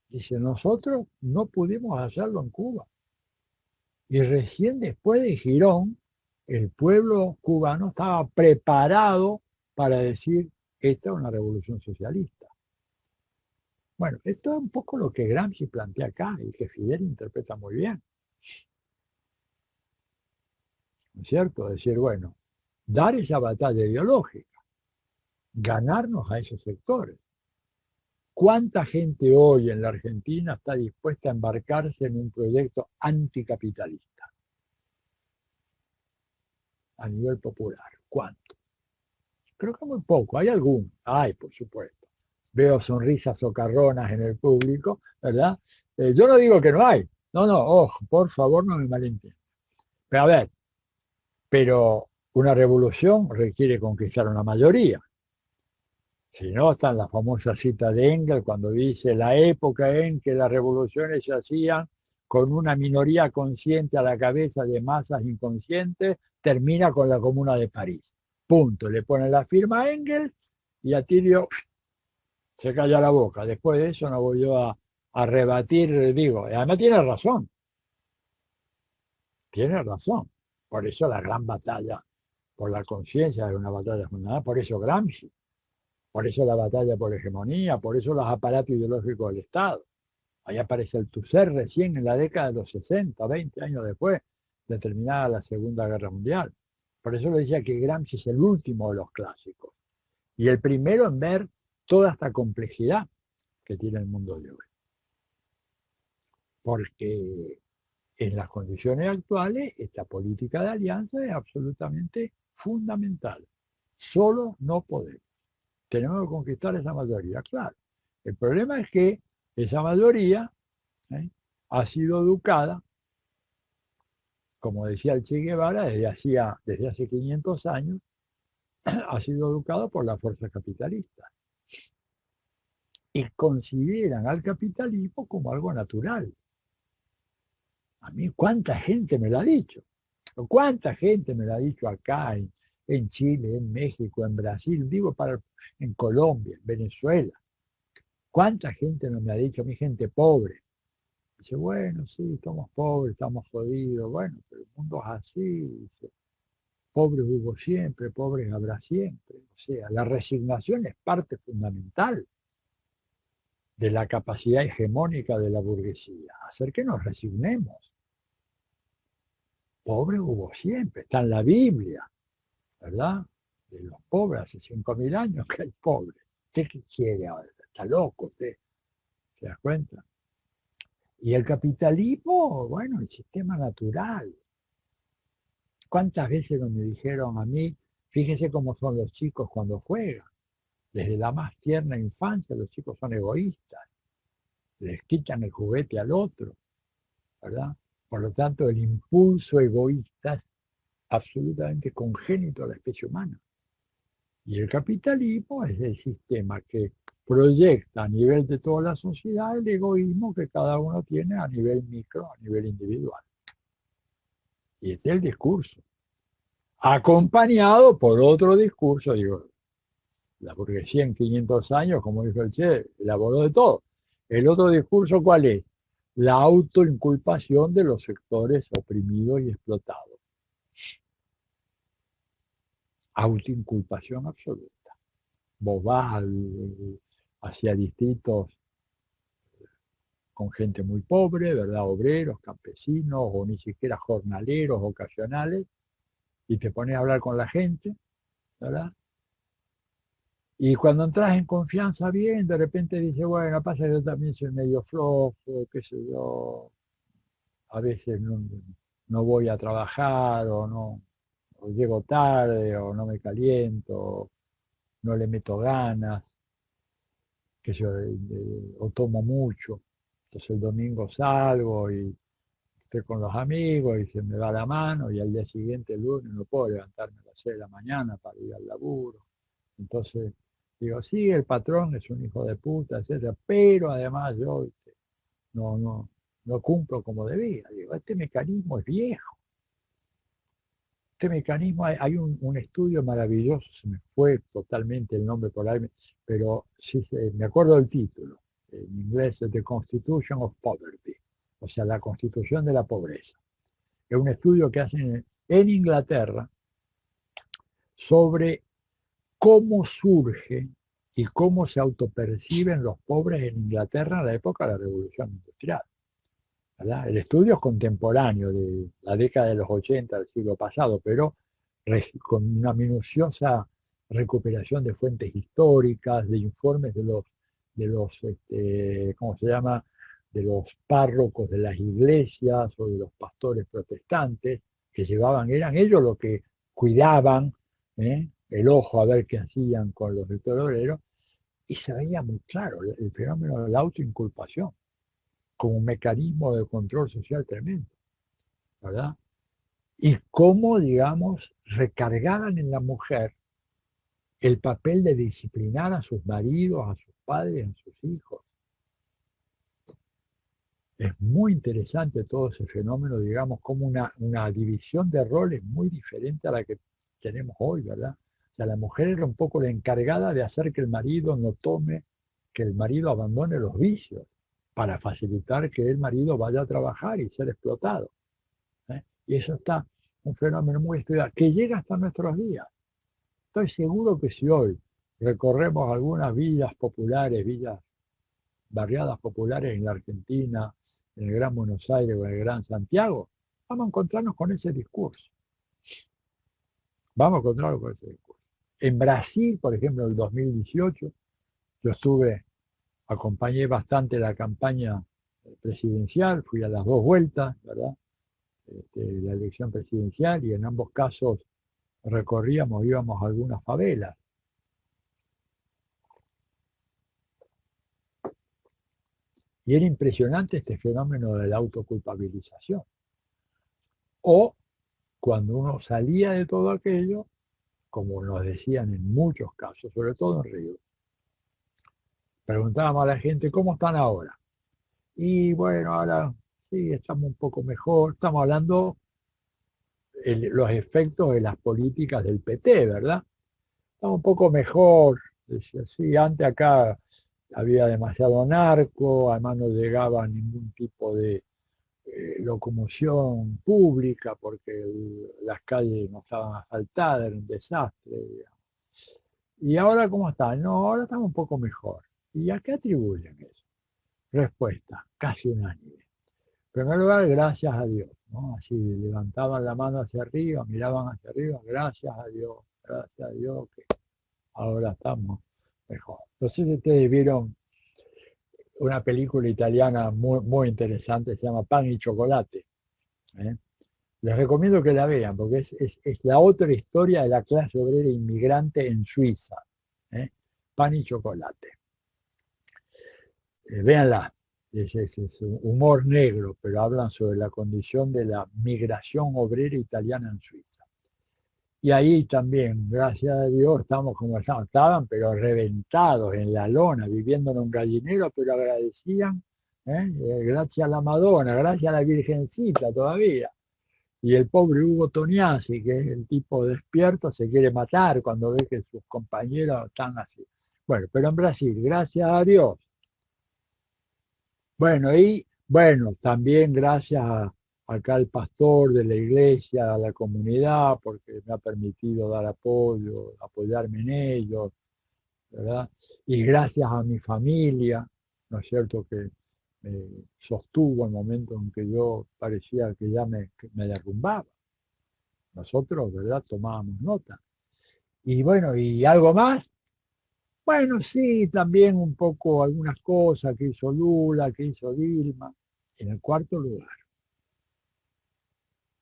Dice, nosotros no pudimos hacerlo en Cuba. Y recién después de Girón, el pueblo cubano estaba preparado para decir, esta es una revolución socialista. Bueno, esto es un poco lo que Gramsci plantea acá y que Fidel interpreta muy bien. ¿No es cierto? Decir, bueno, dar esa batalla ideológica, ganarnos a esos sectores. ¿Cuánta gente hoy en la Argentina está dispuesta a embarcarse en un proyecto anticapitalista a nivel popular? ¿Cuánto? Creo que muy poco. Hay algunos. Hay, por supuesto. Veo sonrisas socarronas en el público, ¿verdad? Yo no digo que no hay. No, no, ojo, por favor, no me malentiendan. Pero a ver, pero una revolución requiere conquistar una mayoría. Si no, está en la famosa cita de Engels cuando dice la época en que las revoluciones se hacían con una minoría consciente a la cabeza de masas inconscientes, termina con la Comuna de París. Punto. Le pone la firma a Engels y Atilio se calla la boca. Después de eso no voy yo a rebatir, digo, además tiene razón. Tiene razón. Por eso la gran batalla por la conciencia es una batalla fundamental. Por eso Gramsci. Por eso la batalla por hegemonía, por eso los aparatos ideológicos del Estado. Ahí aparece el TUSER recién en la década de los 60, 20 años después de terminada la Segunda Guerra Mundial. Por eso le decía que Gramsci es el último de los clásicos y el primero en ver toda esta complejidad que tiene el mundo de hoy. Porque en las condiciones actuales esta política de alianza es absolutamente fundamental. Solo no podemos. Tenemos que conquistar esa mayoría, claro. El problema es que esa mayoría ha sido educada, como decía el Che Guevara, desde hace 500 años, ha sido educada por la fuerza capitalista. Y consideran al capitalismo como algo natural. A mí, ¿cuánta gente me lo ha dicho? ¿Cuánta gente me lo ha dicho acá en Chile, en México, en Brasil, digo en Colombia, en Venezuela? ¿Cuánta gente no me ha dicho, mi gente pobre? Dice, bueno, sí, somos pobres, estamos jodidos, bueno, pero el mundo es así, dice, pobres hubo siempre, pobres habrá siempre. O sea, la resignación es parte fundamental de la capacidad hegemónica de la burguesía, hacer que nos resignemos. Pobres hubo siempre, está en la Biblia, ¿verdad? De los pobres hace 5.000 años que hay pobres. ¿Usted qué quiere ahora? Está loco usted, ¿se da cuenta? Y el capitalismo, bueno, el sistema natural. ¿Cuántas veces no me dijeron a mí, fíjese cómo son los chicos cuando juegan? Desde la más tierna infancia los chicos son egoístas, les quitan el juguete al otro, ¿verdad? Por lo tanto, el impulso egoísta es absolutamente congénito a la especie humana. Y el capitalismo es el sistema que proyecta a nivel de toda la sociedad el egoísmo que cada uno tiene a nivel micro, a nivel individual. Y ese es el discurso. Acompañado por otro discurso, digo, la burguesía en 500 años, como dijo el Che, elaboró de todo. El otro discurso, ¿cuál es? La autoinculpación de los sectores oprimidos y explotados. Autoinculpación absoluta. Vos vas hacia distritos con gente muy pobre, ¿verdad? Obreros, campesinos, o ni siquiera jornaleros ocasionales, y te pones a hablar con la gente, ¿verdad? Y cuando entras en confianza bien, de repente dices, bueno, pasa que yo también soy medio flojo, qué sé yo, a veces no voy a trabajar o no, o llego tarde o no me caliento, no le meto ganas, que yo, o tomo mucho. Entonces el domingo salgo y estoy con los amigos y se me va la mano y al día siguiente, el lunes, no puedo levantarme a las 6 de la mañana para ir al laburo. Entonces digo, sí, el patrón es un hijo de puta, etcétera, pero además yo no, no cumplo como debía. Digo, este mecanismo es viejo. Este mecanismo, hay un estudio maravilloso, se me fue totalmente el nombre por ahí, pero sí, me acuerdo del título, en inglés es The Constitution of Poverty, o sea, la constitución de la pobreza. Es un estudio que hacen en Inglaterra sobre cómo surge y cómo se autoperciben los pobres en Inglaterra en la época de la Revolución Industrial. ¿Verdad? El estudio es contemporáneo de la década de los 80 del siglo pasado, pero con una minuciosa recuperación de fuentes históricas, de informes ¿cómo se llama?, de los párrocos de las iglesias o de los pastores protestantes, que llevaban, eran ellos los que cuidaban el ojo a ver qué hacían con los sectores obreros, y se veía muy claro el fenómeno de la autoinculpación como un mecanismo de control social tremendo, ¿verdad? Y cómo, digamos, recargaban en la mujer el papel de disciplinar a sus maridos, a sus padres, a sus hijos. Es muy interesante todo ese fenómeno, digamos, como una división de roles muy diferente a la que tenemos hoy, ¿verdad? O sea, la mujer era un poco la encargada de hacer que el marido no tome, que el marido abandone los vicios, para facilitar que el marido vaya a trabajar y ser explotado. Y eso está un fenómeno muy estudiado, que llega hasta nuestros días. Estoy seguro que si hoy recorremos algunas villas populares, villas, barriadas populares en la Argentina, en el Gran Buenos Aires o en el Gran Santiago, vamos a encontrarnos con ese discurso. Vamos a encontrarnos con ese discurso. En Brasil, por ejemplo, en el 2018, yo acompañé bastante la campaña presidencial, fui a las dos vueltas, ¿verdad? La elección presidencial, y en ambos casos íbamos a algunas favelas. Y era impresionante este fenómeno de la autoculpabilización. O cuando uno salía de todo aquello, como nos decían en muchos casos, sobre todo en Río, preguntábamos a la gente, ¿cómo están ahora? Y bueno, ahora sí, estamos un poco mejor. Estamos hablando de los efectos de las políticas del PT, ¿verdad? Estamos un poco mejor. Decía, sí, antes acá había demasiado narco, además no llegaba ningún tipo de locomoción pública porque las calles no estaban asfaltadas, era un desastre, digamos. ¿Y ahora cómo está? No, ahora estamos un poco mejor. ¿Y a qué atribuyen eso? Respuesta, casi unánime. En primer lugar, gracias a Dios, ¿no? Así levantaban la mano hacia arriba, miraban hacia arriba, gracias a Dios que ahora estamos mejor. No sé si ustedes vieron una película italiana muy, muy interesante, se llama Pan y Chocolate. ¿eh? Les recomiendo que la vean, porque es la otra historia de la clase obrera inmigrante en Suiza. ¿eh? Pan y Chocolate. Véanla. Es humor negro, pero hablan sobre la condición de la migración obrera italiana en Suiza. Y ahí también, gracias a Dios, estamos como estaban, pero reventados en la lona, viviendo en un gallinero, pero agradecían, gracias a la Madonna, gracias a la Virgencita todavía. Y el pobre Hugo Tognazzi, que es el tipo despierto, se quiere matar cuando ve que sus compañeros están así. Bueno, pero en Brasil, gracias a Dios. Bueno, y bueno, también gracias acá al pastor de la iglesia, a la comunidad, porque me ha permitido dar apoyo, apoyarme en ellos, ¿verdad? Y gracias a mi familia, ¿no es cierto?, que me sostuvo en momentos en que yo parecía que me derrumbaba. Nosotros, ¿verdad?, tomábamos nota. Y bueno, ¿y algo más? Bueno, sí, también un poco algunas cosas que hizo Lula, que hizo Dilma. En el cuarto lugar,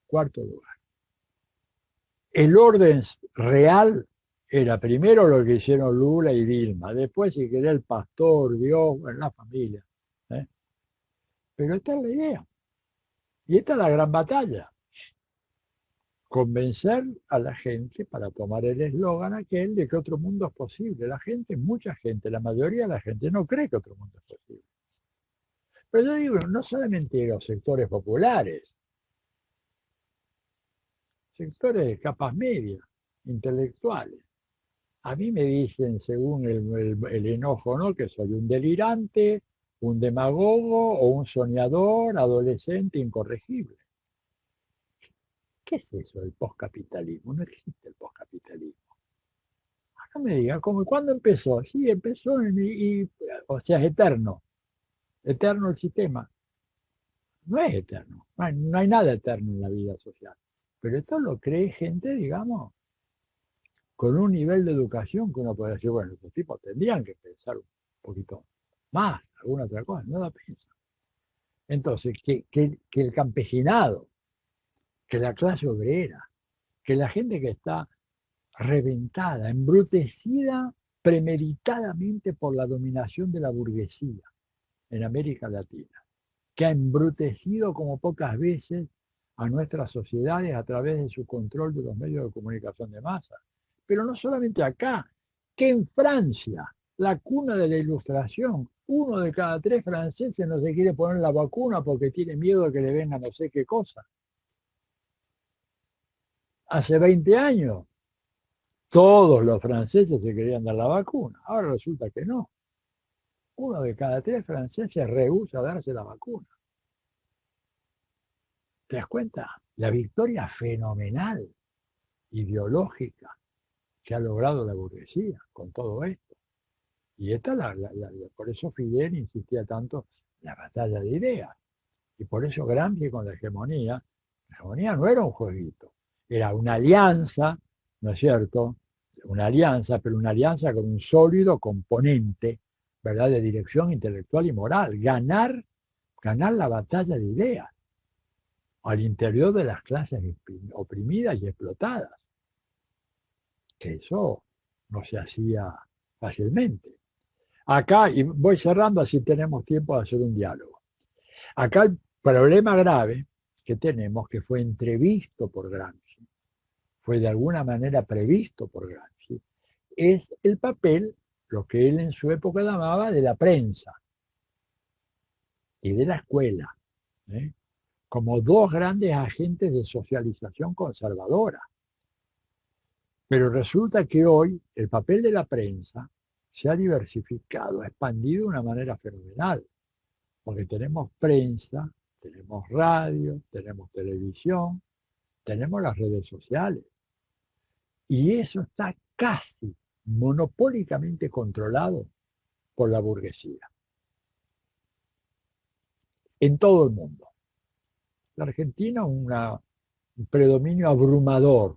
cuarto lugar. El orden real era primero lo que hicieron Lula y Dilma, después si quería el pastor, Dios, bueno, la familia. ¿Eh? Pero esta es la idea. Y esta es la gran batalla. Convencer a la gente para tomar el eslogan aquel de que otro mundo es posible. La gente, mucha gente, la mayoría de la gente no cree que otro mundo es posible. Pero yo digo, no solamente los sectores populares, sectores de capas medias, intelectuales. A mí me dicen, según el enojo, ¿no?, que soy un delirante, un demagogo o un soñador, adolescente, incorregible. ¿Qué es eso del poscapitalismo? No existe el poscapitalismo. No me diga, ¿cómo, ¿cuándo empezó? Sí, empezó, o sea, es eterno. Eterno el sistema. No es eterno. No hay nada eterno en la vida social. Pero esto lo cree gente, digamos, con un nivel de educación que uno puede decir, bueno, estos tipos tendrían que pensar un poquito más, alguna otra cosa, no la piensan. Entonces, que el campesinado, que la clase obrera, que la gente que está reventada, embrutecida premeditadamente por la dominación de la burguesía en América Latina, que ha embrutecido como pocas veces a nuestras sociedades a través de su control de los medios de comunicación de masa. Pero no solamente acá, que en Francia, la cuna de la ilustración, uno de cada 3 franceses no se quiere poner la vacuna porque tiene miedo de que le venga no sé qué cosa. Hace 20 años todos los franceses se querían dar la vacuna, ahora resulta que no. Uno de cada 3 franceses rehúsa darse la vacuna. ¿Te das cuenta? La victoria fenomenal, ideológica, que ha logrado la burguesía con todo esto. Y esta por eso Fidel insistía tanto en la batalla de ideas. Y por eso Gramsci con la hegemonía no era un jueguito, era una alianza, ¿no es cierto? Una alianza, pero una alianza con un sólido componente, ¿verdad?, de dirección intelectual y moral. Ganar la batalla de ideas al interior de las clases oprimidas y explotadas. Que eso no se hacía fácilmente. Acá, y voy cerrando así tenemos tiempo de hacer un diálogo. Acá el problema grave que tenemos, que fue entrevisto por Gramsci, fue de alguna manera previsto por Gramsci, es el papel, lo que él en su época llamaba de la prensa y de la escuela, ¿eh?, como dos grandes agentes de socialización conservadora. Pero resulta que hoy el papel de la prensa se ha diversificado, ha expandido de una manera fenomenal, porque tenemos prensa, tenemos radio, tenemos televisión, tenemos las redes sociales, y eso está casi monopólicamente controlado por la burguesía, en todo el mundo. La Argentina, un predominio abrumador.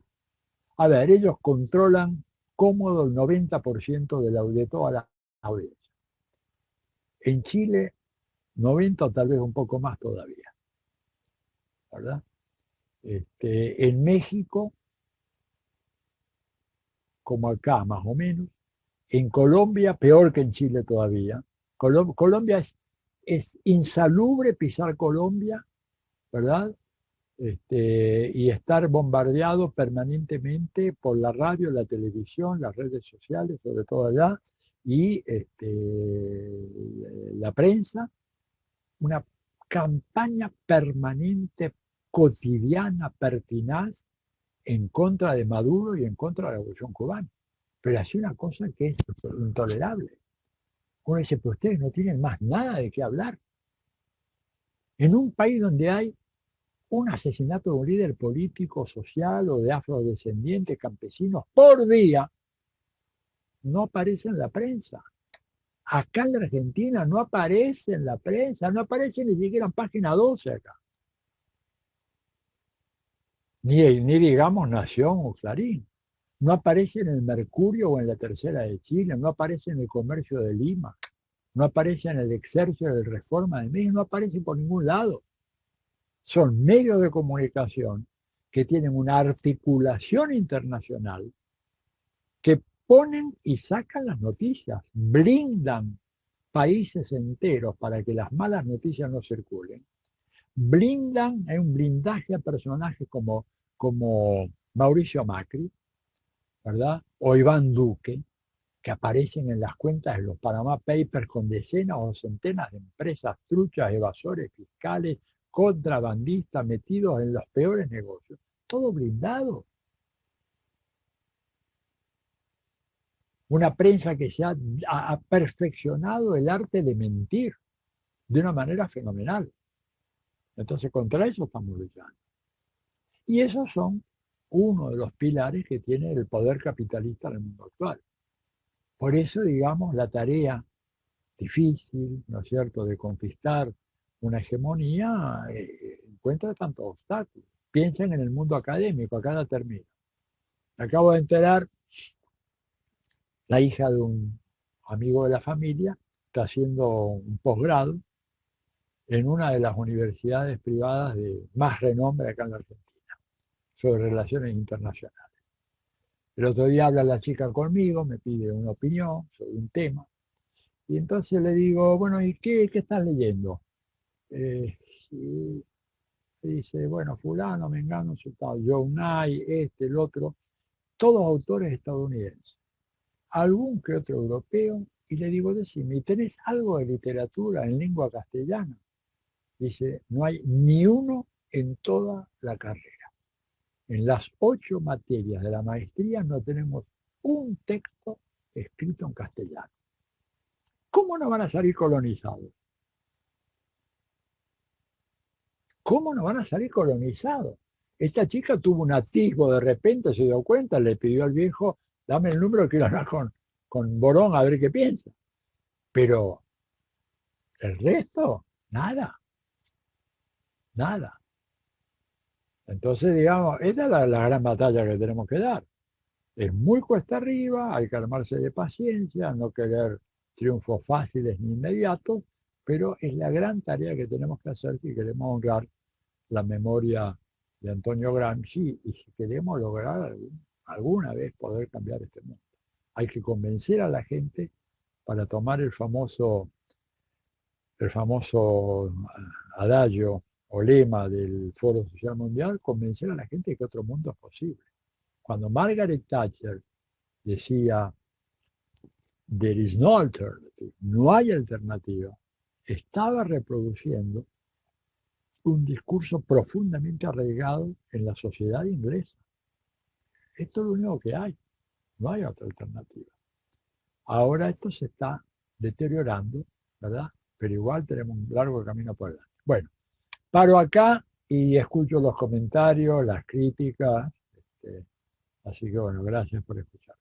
A ver, ellos controlan cómodo el 90% de toda la audiencia. En Chile, 90 o tal vez un poco más todavía, ¿verdad? En México, como acá más o menos. En Colombia, peor que en Chile todavía. Colombia es insalubre pisar Colombia, ¿verdad? Y estar bombardeado permanentemente por la radio, la televisión, las redes sociales, sobre todo allá, y la prensa, una campaña permanente, cotidiana, pertinaz, en contra de Maduro y en contra de la Revolución Cubana. Pero así una cosa que es intolerable. Uno dice, pero ustedes no tienen más nada de qué hablar. En un país donde hay un asesinato de un líder político, social o de afrodescendientes campesinos por día, no aparece en la prensa. Acá en la Argentina no aparece en la prensa, no aparece ni siquiera en página 12 acá. Ni digamos Nación o Clarín. no aparece en el Mercurio o en la Tercera de Chile, no aparece en el Comercio de Lima, no aparece en el Excelsior del Reforma de México, no aparece por ningún lado. Son medios de comunicación que tienen una articulación internacional, que ponen y sacan las noticias, blindan países enteros para que las malas noticias no circulen, blindan, hay un blindaje a personajes como Mauricio Macri, ¿verdad? O Iván Duque, que aparecen en las cuentas de los Panama Papers con decenas o centenas de empresas truchas, evasores fiscales, contrabandistas metidos en los peores negocios. Todo blindado. Una prensa que se ha perfeccionado el arte de mentir de una manera fenomenal. Entonces, contra eso estamos luchando. Y esos son uno de los pilares que tiene el poder capitalista en el mundo actual. Por eso, digamos, la tarea difícil, ¿no es cierto?, de conquistar una hegemonía, encuentra tantos obstáculos. Piensen en el mundo académico, acá la termino. Me acabo de enterar, la hija de un amigo de la familia está haciendo un posgrado en una de las universidades privadas de más renombre acá en la Argentina, sobre relaciones internacionales. El otro día habla la chica conmigo, me pide una opinión sobre un tema, y entonces le digo, bueno, ¿y qué estás leyendo? Y dice, bueno, fulano, mengano, Joe Nye, el otro, todos autores estadounidenses, algún que otro europeo, y le digo, decime, ¿tenés algo de literatura en lengua castellana? Dice, no hay ni uno en toda la carrera. En las 8 materias de la maestría no tenemos un texto escrito en castellano. ¿Cómo no van a salir colonizados? ¿Cómo no van a salir colonizados? Esta chica tuvo un atisbo, de repente se dio cuenta, le pidió al viejo, dame el número, quiero hablar con Borón a ver qué piensa. Pero el resto, nada, nada. Entonces, digamos, esta es la gran batalla que tenemos que dar. Es muy cuesta arriba, hay que armarse de paciencia, no querer triunfos fáciles ni inmediatos, pero es la gran tarea que tenemos que hacer si queremos honrar la memoria de Antonio Gramsci y si queremos lograr alguna vez poder cambiar este mundo. Hay que convencer a la gente para tomar el famoso adagio o lema del Foro Social Mundial, convencer a la gente de que otro mundo es posible. Cuando Margaret Thatcher decía, there is no alternative, no hay alternativa, estaba reproduciendo un discurso profundamente arraigado en la sociedad inglesa. Esto es lo único que hay, no hay otra alternativa. Ahora esto se está deteriorando, ¿verdad? Pero igual tenemos un largo camino por delante. Bueno, paro acá y escucho los comentarios, las críticas, así que bueno, gracias por escuchar.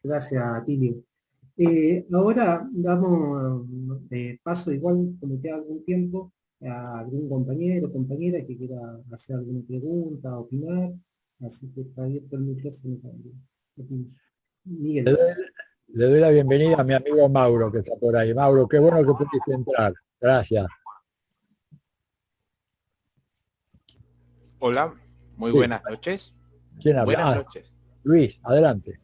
Gracias, Tilio. Ahora damos paso, igual como queda algún tiempo, a algún compañero o compañera que quiera hacer alguna pregunta, opinar. Así que está abierto el micrófono también. Miguel. Le doy la bienvenida a mi amigo Mauro, que está por ahí. Mauro, qué bueno que pudiste entrar. Gracias. Hola, muy Sí. buenas noches. ¿Quién habla? Buenas noches. Luis, adelante.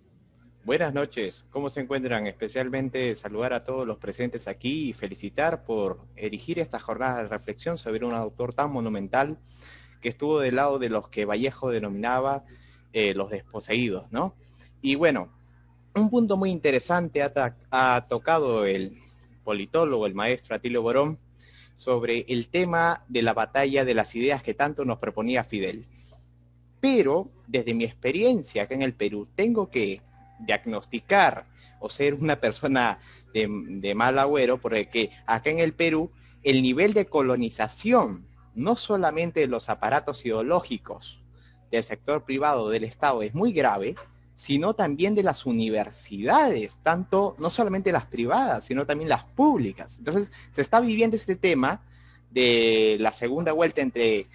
Buenas noches. ¿Cómo se encuentran? Especialmente saludar a todos los presentes aquí y felicitar por erigir esta jornada de reflexión sobre un autor tan monumental que estuvo del lado de los que Vallejo denominaba los desposeídos, ¿no? Y bueno, un punto muy interesante ha tocado el politólogo, el maestro Atilio Borón, sobre el tema de la batalla de las ideas que tanto nos proponía Fidel. Pero, desde mi experiencia acá en el Perú, tengo que diagnosticar o ser una persona de mal agüero, porque acá en el Perú el nivel de colonización, no solamente de los aparatos ideológicos del sector privado del Estado, es muy grave, sino también de las universidades, tanto no solamente las privadas, sino también las públicas. Entonces, se está viviendo este tema de la segunda vuelta entre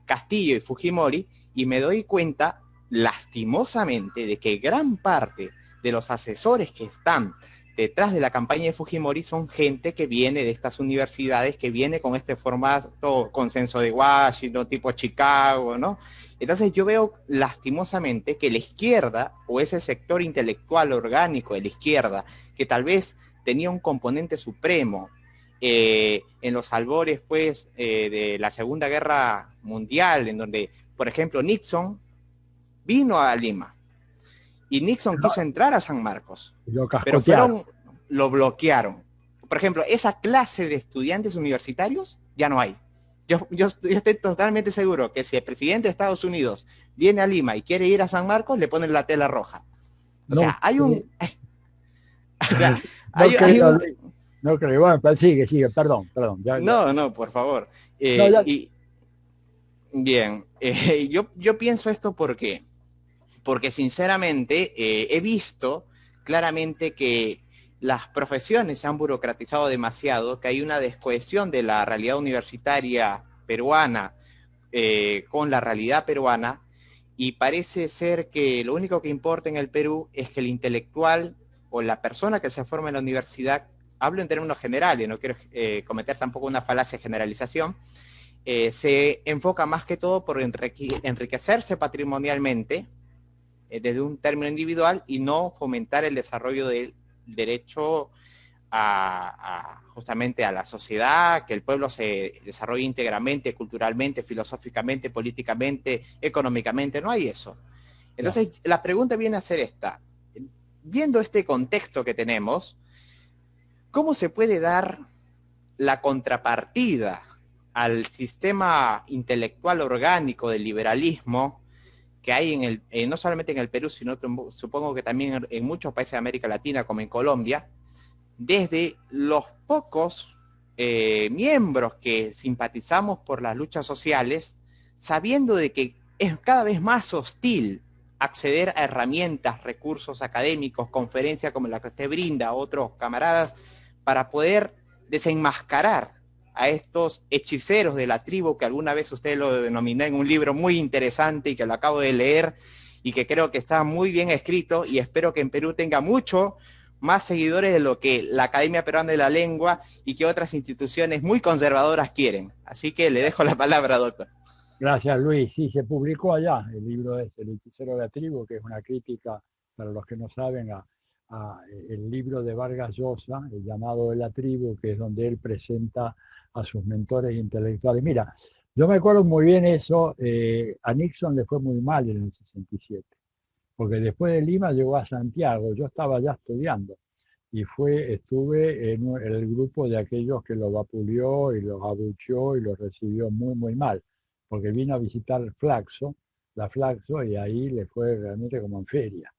Castillo y Fujimori, y me doy cuenta, lastimosamente, de que gran parte de los asesores que están detrás de la campaña de Fujimori son gente que viene de estas universidades, que viene con este formato consenso de Washington, tipo Chicago, ¿no? Entonces yo veo lastimosamente que la izquierda, o ese sector intelectual orgánico de la izquierda, que tal vez tenía un componente supremo en los albores pues de la Segunda Guerra Mundial, en donde, por ejemplo, Nixon vino a Lima, y Nixon quiso entrar a San Marcos, pero lo bloquearon. Por ejemplo, esa clase de estudiantes universitarios ya no hay. Yo estoy totalmente seguro que si el presidente de Estados Unidos viene a Lima y quiere ir a San Marcos, le ponen la tela roja. O sea, hay un... O sea, hay un... No creo, bueno, sigue, perdón. No, por favor. Bien, yo pienso esto porque sinceramente he visto claramente que las profesiones se han burocratizado demasiado, que hay una descohesión de la realidad universitaria peruana con la realidad peruana, y parece ser que lo único que importa en el Perú es que el intelectual o la persona que se forma en la universidad, hablo en términos generales, no quiero cometer tampoco una falacia de generalización, se enfoca más que todo por enriquecerse patrimonialmente desde un término individual, y no fomentar el desarrollo del derecho justamente a la sociedad, que el pueblo se desarrolle íntegramente, culturalmente, filosóficamente, políticamente, económicamente. No hay eso. Entonces, la pregunta viene a ser esta. Viendo este contexto que tenemos, ¿cómo se puede dar la contrapartida al sistema intelectual orgánico del liberalismo que hay no solamente en el Perú, sino supongo que también en muchos países de América Latina, como en Colombia, desde los pocos miembros que simpatizamos por las luchas sociales, sabiendo de que es cada vez más hostil acceder a herramientas, recursos académicos, conferencias como la que usted brinda a otros camaradas, para poder desenmascarar a estos hechiceros de la tribu, que alguna vez usted lo denominó en un libro muy interesante y que lo acabo de leer y que creo que está muy bien escrito, y espero que en Perú tenga mucho más seguidores de lo que la Academia Peruana de la Lengua y que otras instituciones muy conservadoras quieren. Así que le dejo la palabra, doctor. Gracias, Luis. Sí, se publicó allá el libro El hechicero de la tribu, que es una crítica, para los que no saben, a el libro de Vargas Llosa, el llamado de la tribu, que es donde él presenta a sus mentores intelectuales. Mira, yo me acuerdo muy bien eso, a Nixon le fue muy mal en el 67, porque después de Lima llegó a Santiago, yo estaba ya estudiando, y estuve en el grupo de aquellos que lo vapuleó y los abucheó y los recibió muy, muy mal, porque vino a visitar la Flaxo, y ahí le fue realmente como en feria.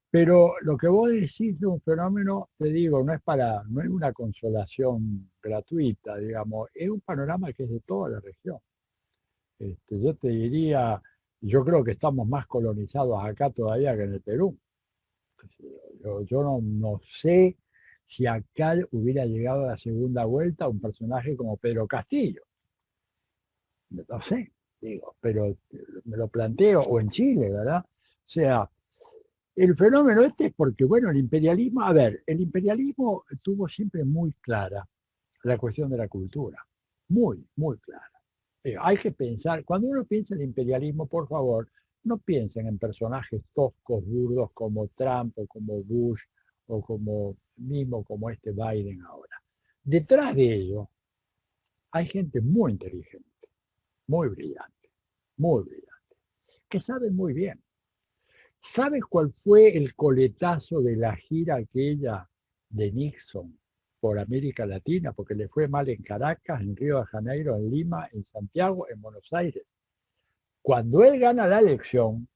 Pero lo que vos decís de un fenómeno, te digo, no es una consolación gratuita, digamos, es un panorama que es de toda la región. Yo te diría, yo creo que estamos más colonizados acá todavía que en el Perú. Yo no sé si acá hubiera llegado a la segunda vuelta un personaje como Pedro Castillo. No sé, digo, pero me lo planteo, o en Chile, ¿verdad? O sea, el fenómeno es porque, bueno, el imperialismo tuvo siempre muy clara la cuestión de la cultura, muy, muy clara. Hay que pensar, cuando uno piensa en imperialismo, por favor, no piensen en personajes toscos, burdos como Trump o como Bush o como este Biden ahora. Detrás de ello hay gente muy inteligente, muy brillante, que sabe muy bien. ¿Sabes cuál fue el coletazo de la gira aquella de Nixon por América Latina? Porque le fue mal en Caracas, en Río de Janeiro, en Lima, en Santiago, en Buenos Aires. Cuando él gana la elección,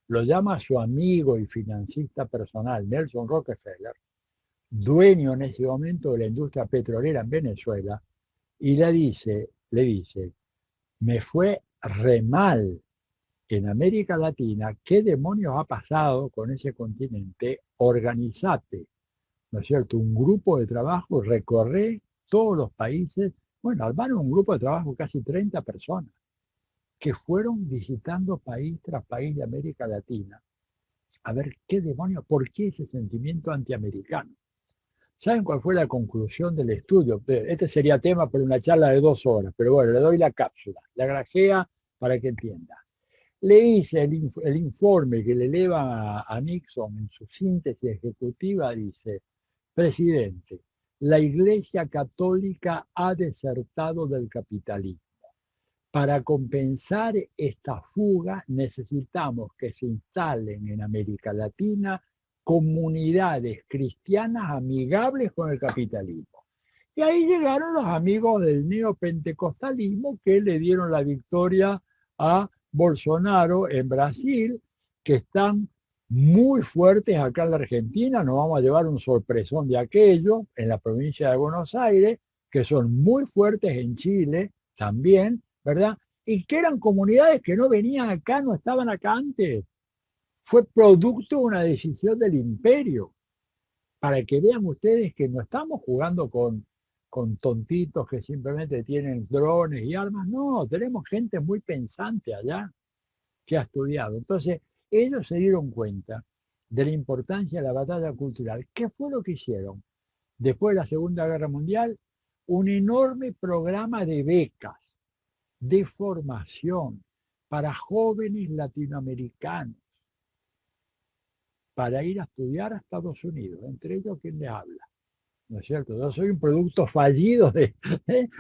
lo llama a su amigo y financista personal, Nelson Rockefeller, dueño en ese momento de la industria petrolera en Venezuela, y le dice, me fue re mal en América Latina, ¿qué demonios ha pasado con ese continente? Organizate, ¿no es cierto? Un grupo de trabajo, recorre todos los países, bueno, armaron un grupo de trabajo, casi 30 personas, que fueron visitando país tras país de América Latina, a ver qué demonios, por qué ese sentimiento antiamericano. ¿Saben cuál fue la conclusión del estudio? Este sería tema para una charla de 2 horas, pero bueno, le doy la cápsula, la grajea para que entienda. Le hice el informe que le eleva a Nixon en su síntesis ejecutiva, dice: presidente, la Iglesia Católica ha desertado del capitalismo. Para compensar esta fuga necesitamos que se instalen en América Latina comunidades cristianas amigables con el capitalismo. Y ahí llegaron los amigos del neopentecostalismo que le dieron la victoria a Bolsonaro en Brasil, que están muy fuertes acá en la Argentina. Nos vamos a llevar un sorpresón de aquello en la provincia de Buenos Aires, que son muy fuertes en Chile también, ¿verdad? Y que eran comunidades que no venían acá, no estaban acá antes. Fue producto de una decisión del imperio. Para que vean ustedes que no estamos jugando con tontitos que simplemente tienen drones y armas. No, tenemos gente muy pensante allá que ha estudiado. Entonces, ellos se dieron cuenta de la importancia de la batalla cultural. ¿Qué fue lo que hicieron? Después de la Segunda Guerra Mundial, un enorme programa de becas, de formación para jóvenes latinoamericanos, para ir a estudiar a Estados Unidos, entre ellos quien les habla. ¿No es cierto? Yo soy un producto fallido de...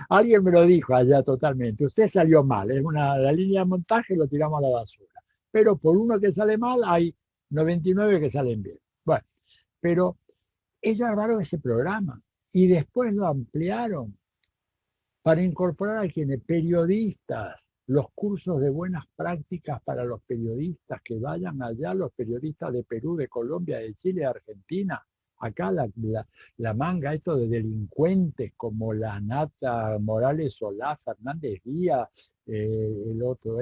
Alguien me lo dijo allá totalmente. Usted salió mal. Es la línea de montaje, lo tiramos a la basura. Pero por uno que sale mal, hay 99 que salen bien. Bueno, pero ellos armaron ese programa y después lo ampliaron para incorporar a quienes periodistas, los cursos de buenas prácticas para los periodistas que vayan allá, los periodistas de Perú, de Colombia, de Chile, de Argentina. Acá la manga, esto de delincuentes como la Nata Morales Solá, Fernández Díaz, el otro,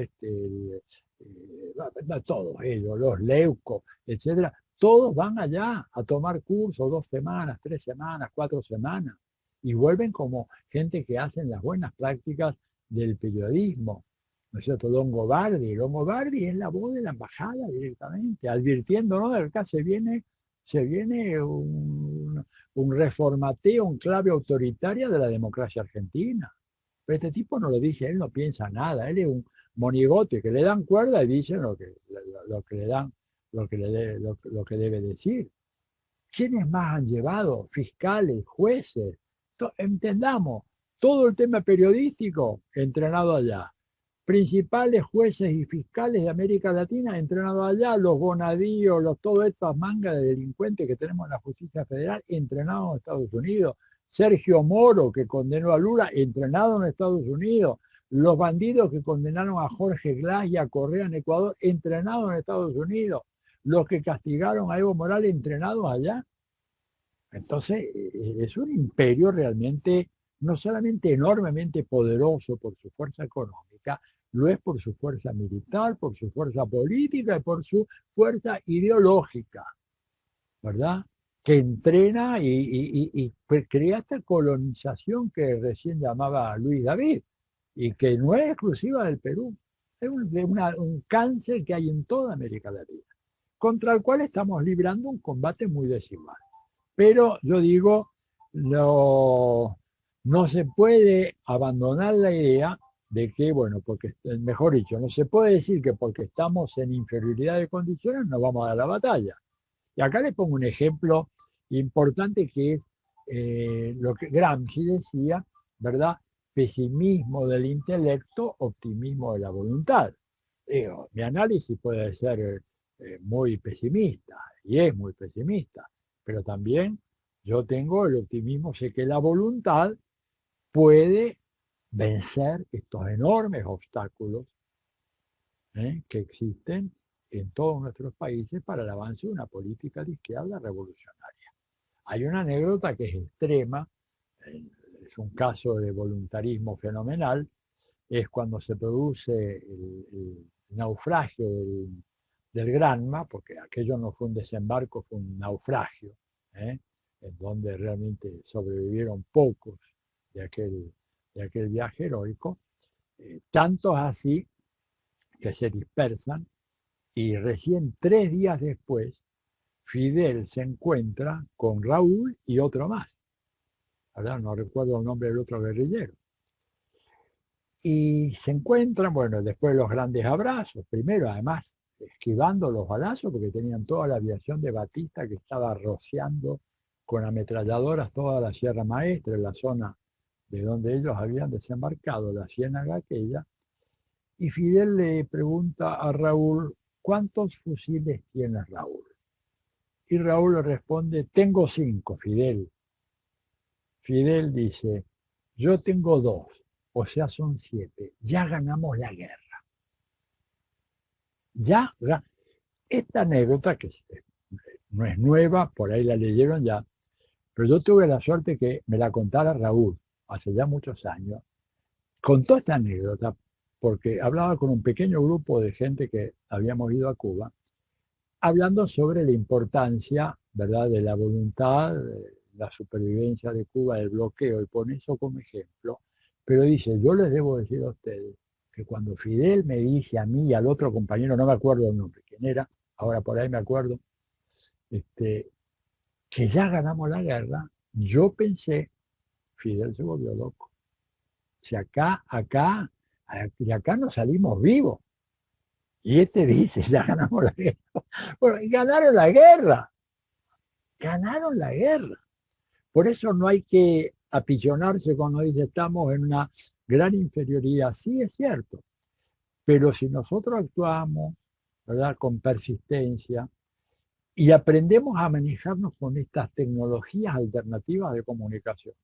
todos ellos, los Leucos, etcétera, todos van allá a tomar cursos 2 semanas, 3 semanas, 4 semanas, y vuelven como gente que hacen las buenas prácticas del periodismo. ¿No es cierto? Longo Bardi es la voz de la embajada directamente, advirtiéndonos de que acá se viene un reformateo, un clave autoritaria de la democracia argentina. Pero este tipo no lo dice, él no piensa nada, él es un monigote que le dan cuerda y dice lo que le dan, lo que debe decir. ¿Quiénes más han llevado? Fiscales, jueces. Entendamos, todo el tema periodístico entrenado allá. Principales jueces y fiscales de América Latina entrenados allá, los Bonadíos, todas estas mangas de delincuentes que tenemos en la justicia federal, entrenados en Estados Unidos. Sergio Moro, que condenó a Lula, entrenado en Estados Unidos. Los bandidos que condenaron a Jorge Glass y a Correa en Ecuador, entrenados en Estados Unidos. Los que castigaron a Evo Morales, entrenados allá. Entonces, es un imperio realmente, no solamente enormemente poderoso por su fuerza económica, lo es por su fuerza militar, por su fuerza política y por su fuerza ideológica, ¿verdad? Que entrena y crea esta colonización que recién llamaba Luis David y que no es exclusiva del Perú, es un cáncer que hay en toda América Latina, contra el cual estamos librando un combate muy desigual. Pero yo digo, no se puede abandonar la idea de que, bueno, porque, mejor dicho, no se puede decir que porque estamos en inferioridad de condiciones nos vamos a dar la batalla. Y acá les pongo un ejemplo importante que es lo que Gramsci decía, ¿verdad? Pesimismo del intelecto, optimismo de la voluntad. Digo, mi análisis puede ser muy pesimista, y es muy pesimista, pero también yo tengo el optimismo, sé que la voluntad puede vencer estos enormes obstáculos que existen en todos nuestros países para el avance de una política de izquierda revolucionaria. Hay una anécdota que es extrema, es un caso de voluntarismo fenomenal, es cuando se produce el naufragio del Granma, porque aquello no fue un desembarco, fue un naufragio, en donde realmente sobrevivieron pocos de aquel viaje heroico, tantos así que se dispersan y recién 3 días después Fidel se encuentra con Raúl y otro más. Ahora no recuerdo el nombre del otro guerrillero. Y se encuentran, bueno, después los grandes abrazos, primero además esquivando los balazos porque tenían toda la aviación de Batista que estaba rociando con ametralladoras toda la Sierra Maestra, en la zona de donde ellos habían desembarcado, la ciénaga aquella, y Fidel le pregunta a Raúl, ¿cuántos fusiles tienes, Raúl? Y Raúl le responde, tengo 5, Fidel. Fidel dice, yo tengo 2, o sea son 7, ya ganamos la guerra. Esta anécdota, que no es nueva, por ahí la leyeron ya, pero yo tuve la suerte que me la contara Raúl, hace ya muchos años. Contó esta anécdota porque hablaba con un pequeño grupo de gente que habíamos ido a Cuba, hablando sobre la importancia, ¿verdad?, de la voluntad, de la supervivencia de Cuba, del bloqueo, y pone eso como ejemplo. Pero dice, yo les debo decir a ustedes que cuando Fidel me dice a mí y al otro compañero, no me acuerdo el nombre, quién era, ahora por ahí me acuerdo, que ya ganamos la guerra, yo pensé, Fidel se volvió loco. Si de acá no salimos vivos. Y este dice, ya ganamos la guerra. Bueno, y ganaron la guerra. Ganaron la guerra. Por eso no hay que apillonarse cuando dice estamos en una gran inferioridad. Sí, es cierto. Pero si nosotros actuamos, ¿verdad?, con persistencia y aprendemos a manejarnos con estas tecnologías alternativas de comunicación,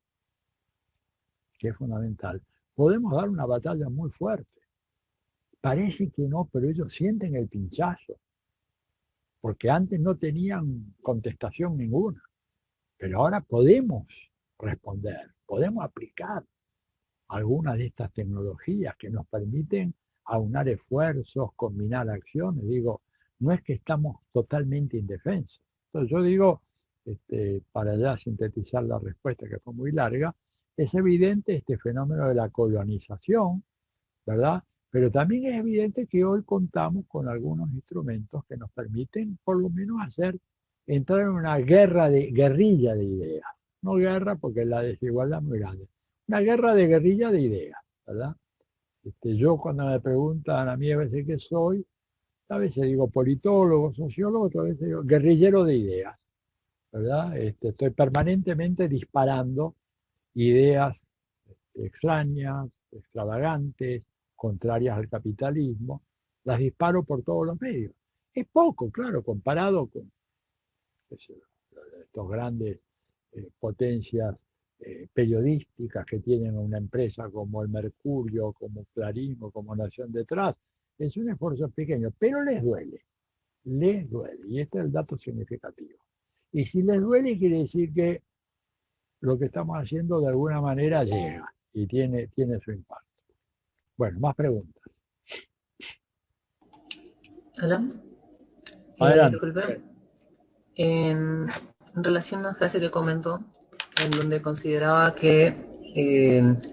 que es fundamental, podemos dar una batalla muy fuerte. Parece que no, pero ellos sienten el pinchazo, porque antes no tenían contestación ninguna, pero ahora podemos responder, podemos aplicar algunas de estas tecnologías que nos permiten aunar esfuerzos, combinar acciones. Digo, no es que estamos totalmente indefensos. Entonces yo digo, para ya sintetizar la respuesta que fue muy larga, es evidente este fenómeno de la colonización, ¿verdad? Pero también es evidente que hoy contamos con algunos instrumentos que nos permiten por lo menos entrar en una guerrilla de ideas. No guerra porque la desigualdad es muy grande. Una guerra de guerrilla de ideas, ¿verdad? Yo cuando me preguntan a mí a veces qué soy, a veces digo politólogo, sociólogo, otras veces digo guerrillero de ideas, ¿verdad? Estoy permanentemente disparando ideas extrañas, extravagantes, contrarias al capitalismo, las disparo por todos los medios. Es poco, claro, comparado con estos grandes potencias periodísticas que tienen una empresa como el Mercurio, como Clarín o como Nación detrás. Es un esfuerzo pequeño, pero les duele, y este es el dato significativo. Y si les duele quiere decir que lo que estamos haciendo de alguna manera llega y tiene su impacto. Bueno, más preguntas. Hola. Adelante. Disculpe. En relación a una frase que comentó, en donde consideraba que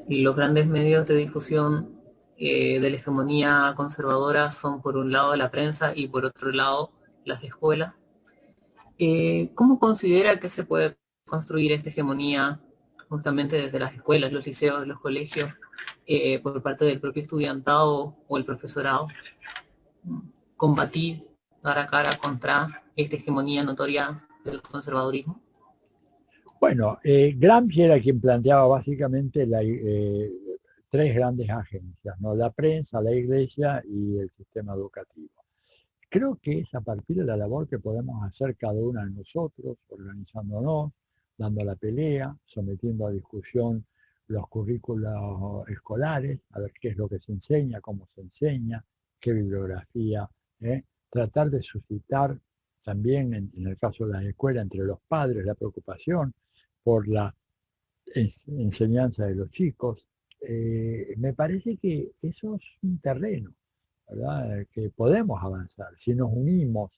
los grandes medios de difusión de la hegemonía conservadora son por un lado la prensa y por otro lado las escuelas. ¿Cómo considera que se puede construir esta hegemonía justamente desde las escuelas, los liceos, los colegios, por parte del propio estudiantado o el profesorado? Combatir cara a cara contra esta hegemonía notoria del conservadurismo. Bueno, Gramsci era quien planteaba básicamente tres grandes agencias, ¿no? La prensa, la iglesia y el sistema educativo. Creo que es a partir de la labor que podemos hacer cada uno de nosotros, organizándonos, dando la pelea, sometiendo a discusión los currículos escolares, a ver qué es lo que se enseña, cómo se enseña, qué bibliografía, tratar de suscitar también, en el caso de las escuelas, entre los padres, la preocupación por la enseñanza de los chicos. Me parece que eso es un terreno, ¿verdad?, que podemos avanzar si nos unimos,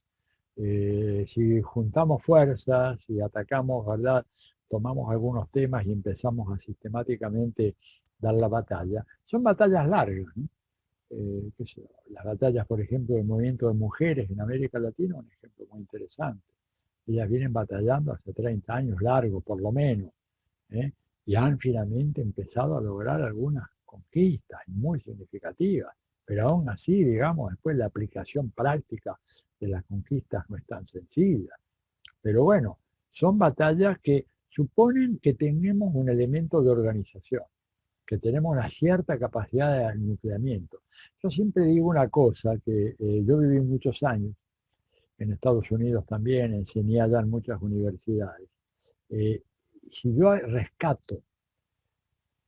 si juntamos fuerzas, si atacamos, ¿verdad?, tomamos algunos temas y empezamos a sistemáticamente dar la batalla. Son batallas largas, ¿no? Las batallas, por ejemplo, del movimiento de mujeres en América Latina, un ejemplo muy interesante. Ellas vienen batallando hace 30 años largos, por lo menos, ¿eh? Y han finalmente empezado a lograr algunas conquistas muy significativas, pero aún así, digamos, después la aplicación práctica de las conquistas no es tan sencilla. Pero bueno, son batallas que suponen que tenemos un elemento de organización, que tenemos una cierta capacidad de nucleamiento. Yo siempre digo una cosa, que yo viví muchos años en Estados Unidos también, enseñé allá en muchas universidades. Si yo rescato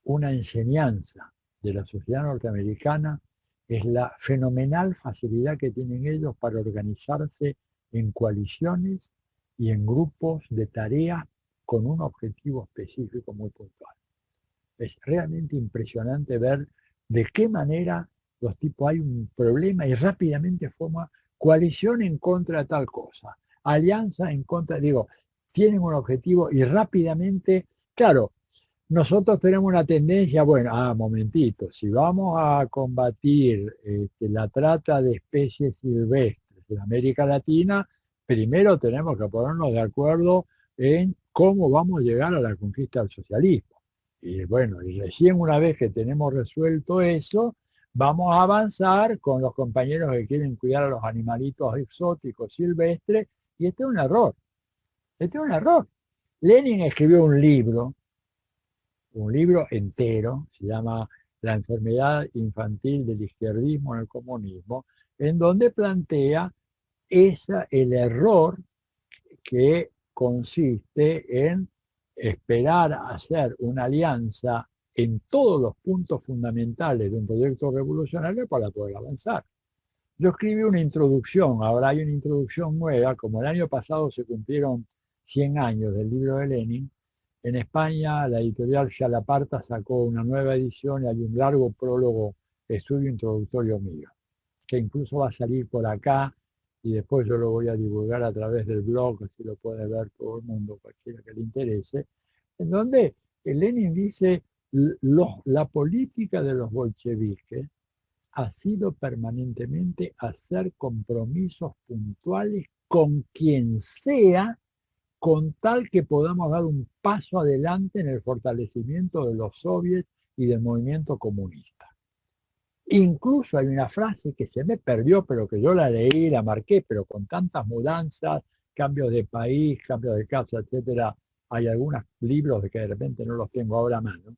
una enseñanza de la sociedad norteamericana, es la fenomenal facilidad que tienen ellos para organizarse en coaliciones y en grupos de tareas con un objetivo específico muy puntual. Es realmente impresionante ver de qué manera los tipos hay un problema y rápidamente forman coalición en contra de tal cosa, alianza en contra, digo, tienen un objetivo y rápidamente, claro, nosotros tenemos una tendencia, bueno, momentito, si vamos a combatir la trata de especies silvestres en América Latina, primero tenemos que ponernos de acuerdo en cómo vamos a llegar a la conquista del socialismo. Y bueno, y recién una vez que tenemos resuelto eso, vamos a avanzar con los compañeros que quieren cuidar a los animalitos exóticos silvestres, y este es un error. Este es un error. Lenin escribió un libro entero, se llama La enfermedad infantil del izquierdismo en el comunismo, en donde plantea el error que consiste en esperar a hacer una alianza en todos los puntos fundamentales de un proyecto revolucionario para poder avanzar. Yo escribí una introducción, ahora hay una introducción nueva, como el año pasado se cumplieron 100 años del libro de Lenin. En España la editorial Chalaparta sacó una nueva edición y hay un largo prólogo, estudio introductorio mío, que incluso va a salir por acá y después yo lo voy a divulgar a través del blog, así lo puede ver todo el mundo, cualquiera que le interese, en donde Lenin dice, la política de los bolcheviques ha sido permanentemente hacer compromisos puntuales con quien sea, con tal que podamos dar un paso adelante en el fortalecimiento de los soviets y del movimiento comunista. Incluso hay una frase que se me perdió, pero que yo la leí, la marqué, pero con tantas mudanzas, cambios de país, cambios de casa, etcétera, hay algunos libros de que de repente no los tengo ahora a mano,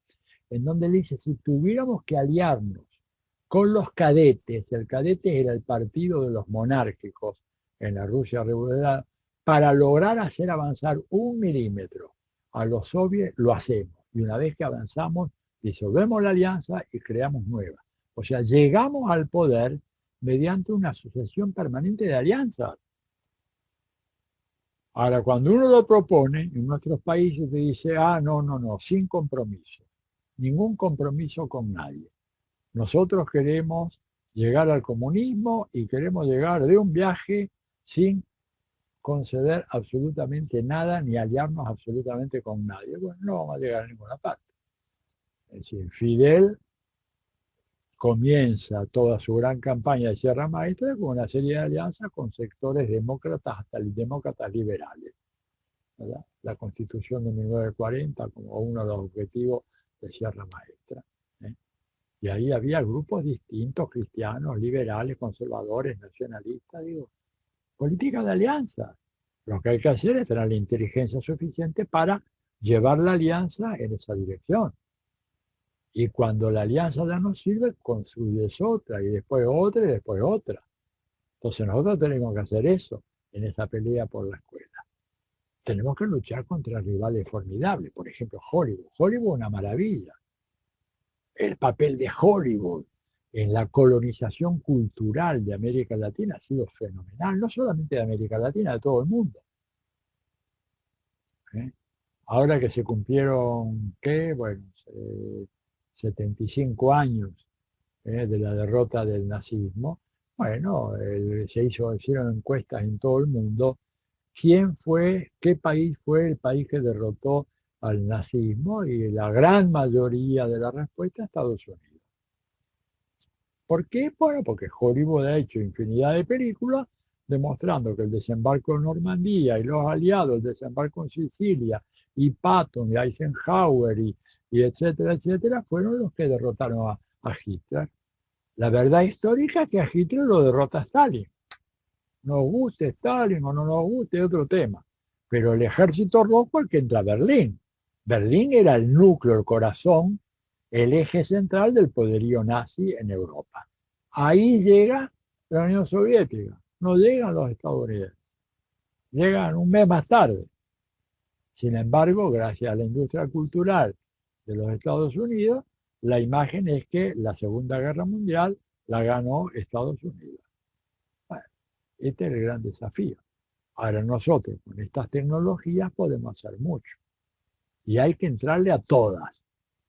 en donde dice, si tuviéramos que aliarnos con los cadetes, el cadete era el partido de los monárquicos en la Rusia revolucionaria, para lograr hacer avanzar 1 milímetro a los soviets, lo hacemos. Y una vez que avanzamos, disolvemos la alianza y creamos nueva. O sea, llegamos al poder mediante una asociación permanente de alianzas. Ahora, cuando uno lo propone, en nuestros países te dice, no, sin compromiso. Ningún compromiso con nadie. Nosotros queremos llegar al comunismo y queremos llegar de un viaje sin conceder absolutamente nada ni aliarnos absolutamente con nadie. Bueno, no vamos a llegar a ninguna parte. Es decir, Fidel comienza toda su gran campaña de Sierra Maestra con una serie de alianzas con sectores demócratas, hasta demócratas liberales, ¿verdad? La Constitución de 1940 como uno de los objetivos de Sierra Maestra, ¿eh? Y ahí había grupos distintos, cristianos, liberales, conservadores, nacionalistas, digo, política de alianza. Lo que hay que hacer es tener la inteligencia suficiente para llevar la alianza en esa dirección. Y cuando la alianza ya no sirve, construyes otra, y después otra, y después otra. Entonces nosotros tenemos que hacer eso en esta pelea por la escuela. Tenemos que luchar contra rivales formidables. Por ejemplo, Hollywood. Hollywood es una maravilla. El papel de Hollywood en la colonización cultural de América Latina ha sido fenomenal. No solamente de América Latina, de todo el mundo. Ahora que se cumplieron, ¿qué? Bueno, 75 años de la derrota del nazismo, bueno, se hicieron encuestas en todo el mundo. ¿Quién fue, qué país fue el país que derrotó al nazismo y la gran mayoría de la respuesta a Estados Unidos. ¿Por qué? Bueno, porque Hollywood ha hecho infinidad de películas demostrando que el desembarco en Normandía y los aliados, el desembarco en Sicilia, y Patton, y Eisenhower, y etcétera, etcétera, fueron los que derrotaron a Hitler. La verdad histórica es que a Hitler lo derrota Stalin. Nos guste Stalin o no nos guste, es otro tema. Pero el ejército rojo es el que entra a Berlín. Berlín era el núcleo, el corazón, el eje central del poderío nazi en Europa. Ahí llega la Unión Soviética, no llegan los estadounidenses, llegan un mes más tarde. Sin embargo, gracias a la industria cultural de los Estados Unidos, la imagen es que la Segunda Guerra Mundial la ganó Estados Unidos. Bueno, este es el gran desafío. Ahora nosotros con estas tecnologías podemos hacer mucho. Y hay que entrarle a todas.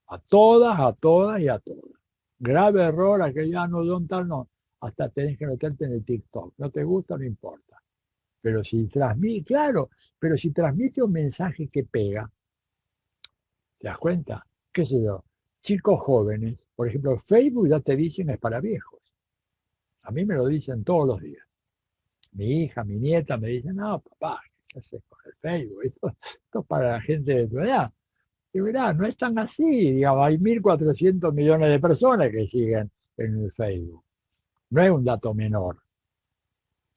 A todas, a todas y a todas. Grave error, aquel ya no don tal, no. Hasta tenés que meterte en el TikTok. No te gusta, no importa. Pero si transmite, claro, pero si transmite un mensaje que pega, ¿te das cuenta? ¿Qué sé yo? Chicos jóvenes, por ejemplo, Facebook ya te dicen es para viejos. A mí me lo dicen todos los días. Mi hija, mi nieta me dicen, no, papá, ¿qué haces con el Facebook? Esto es para la gente de tu edad. Y mirá, no es tan así, digamos, hay 1.400 millones de personas que siguen en el Facebook. No es un dato menor.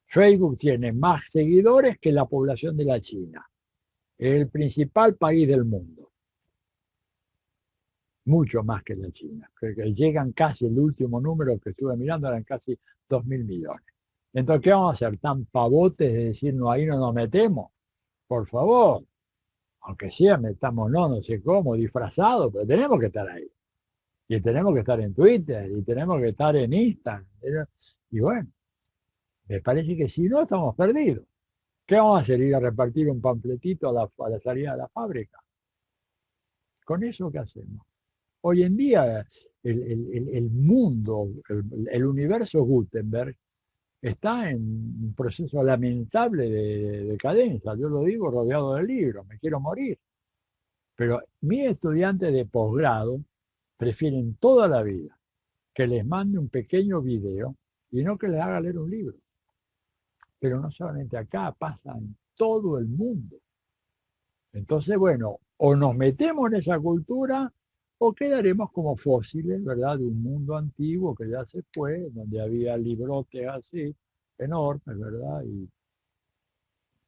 Facebook tiene más seguidores que la población de la China. Es el principal país del mundo. Mucho más que la China. Que llegan casi, el último número que estuve mirando eran casi 2.000 millones. Entonces, ¿qué vamos a hacer? ¿Tan pavotes de decir, no, ahí no nos metemos? Por favor. Aunque sea, metamos, no sé cómo, disfrazados, pero tenemos que estar ahí. Y tenemos que estar en Twitter, y tenemos que estar en Instagram. Y bueno, me parece que si no, estamos perdidos. ¿Qué vamos a hacer? ¿Ir a repartir un panfletito a la salida de la fábrica? ¿Con eso qué hacemos? Hoy en día el mundo, el universo Gutenberg está en un proceso lamentable de decadencia. Yo lo digo rodeado de libros, me quiero morir. Pero mis estudiantes de posgrado prefieren toda la vida que les mande un pequeño video y no que les haga leer un libro. Pero no solamente acá, pasa en todo el mundo. Entonces, bueno, o nos metemos en esa cultura o quedaremos como fósiles, ¿verdad? De un mundo antiguo que ya se fue, donde había librotes así, enormes, ¿verdad? Y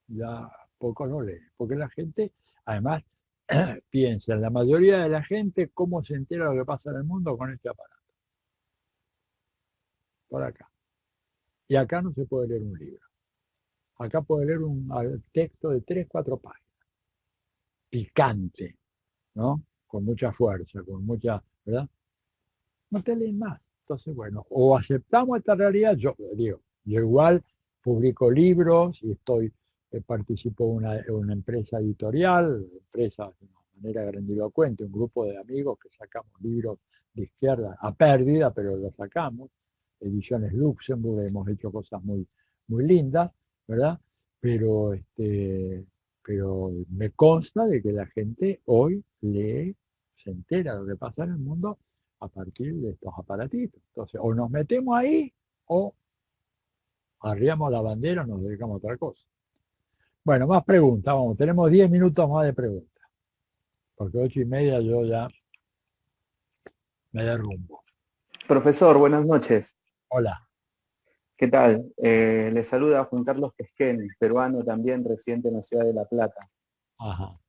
ya poco lo lee. Porque la gente, además, piensa, la mayoría de la gente, cómo se entera de lo que pasa en el mundo con este aparato. Por acá. Y acá no se puede leer un libro. Acá puede leer un texto de 3, 4 páginas. Picante, ¿no? Con mucha fuerza, con mucha, ¿verdad? No te leen más. Entonces, bueno, o aceptamos esta realidad, yo igual publico libros y participo en una empresa editorial, empresa de una manera grandilocuente, un grupo de amigos que sacamos libros de izquierda a pérdida, pero los sacamos. Ediciones Luxemburg, hemos hecho cosas muy, muy lindas, ¿verdad? Pero, pero me consta de que la gente hoy lee, se entera de lo que pasa en el mundo a partir de estos aparatitos. Entonces, o nos metemos ahí o arriamos la bandera o nos dedicamos a otra cosa. Bueno, más preguntas, vamos, tenemos 10 minutos más de preguntas, porque 8:30 yo ya me derrumbo. Profesor, buenas noches. Hola. ¿Qué tal? Le saluda Juan Carlos Pesquén, peruano también, residente en la ciudad de La Plata. Ajá.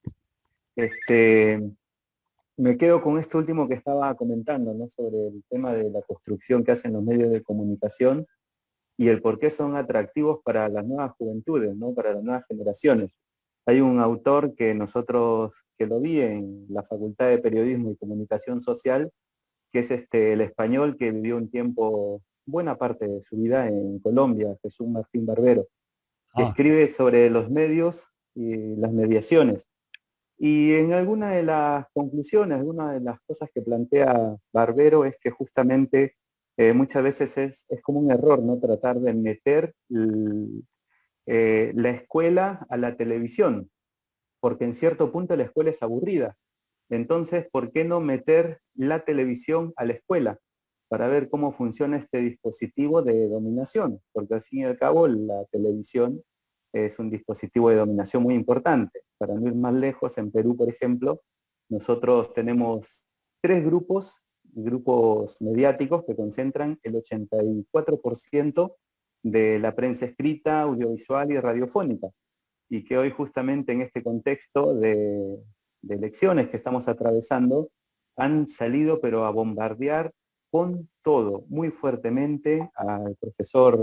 Me quedo con esto último que estaba comentando, ¿no? Sobre el tema de la construcción que hacen los medios de comunicación y el por qué son atractivos para las nuevas juventudes, ¿no? Para las nuevas generaciones. Hay un autor que lo vi en la Facultad de Periodismo y Comunicación Social, que es el español que vivió un tiempo, buena parte de su vida en Colombia, Jesús Martín Barbero, que escribe sobre los medios y las mediaciones. Y en alguna de las conclusiones, alguna de las cosas que plantea Barbero es que justamente muchas veces es como un error, ¿no? Tratar de meter la escuela a la televisión. porque en cierto punto la escuela es aburrida. Entonces, ¿por qué no meter la televisión a la escuela para ver cómo funciona este dispositivo de dominación? Porque al fin y al cabo la televisión es un dispositivo de dominación muy importante. Para no ir más lejos, en Perú, por ejemplo, nosotros tenemos 3 grupos mediáticos que concentran el 84% de la prensa escrita, audiovisual y radiofónica, y que hoy justamente en este contexto de elecciones que estamos atravesando, han salido pero a bombardear con todo, muy fuertemente al profesor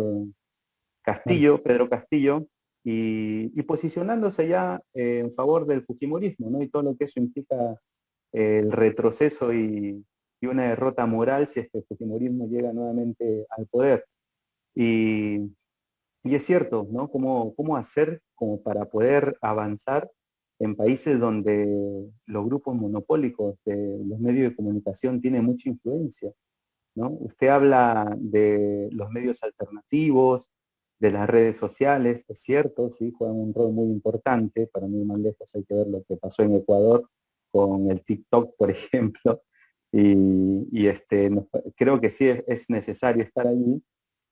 Castillo, Pedro Castillo, y posicionándose ya en favor del fujimorismo, ¿no? Y todo lo que eso implica, el retroceso y una derrota moral si es que el fujimorismo llega nuevamente al poder. Y, y es cierto, ¿no? ¿Cómo hacer como para poder avanzar en países donde los grupos monopólicos de los medios de comunicación tienen mucha influencia, ¿no? Usted habla de los medios alternativos, de las redes sociales, es cierto, sí, juegan un rol muy importante. Para no ir más lejos hay que ver lo que pasó en Ecuador con el TikTok, por ejemplo, creo que sí es necesario estar allí,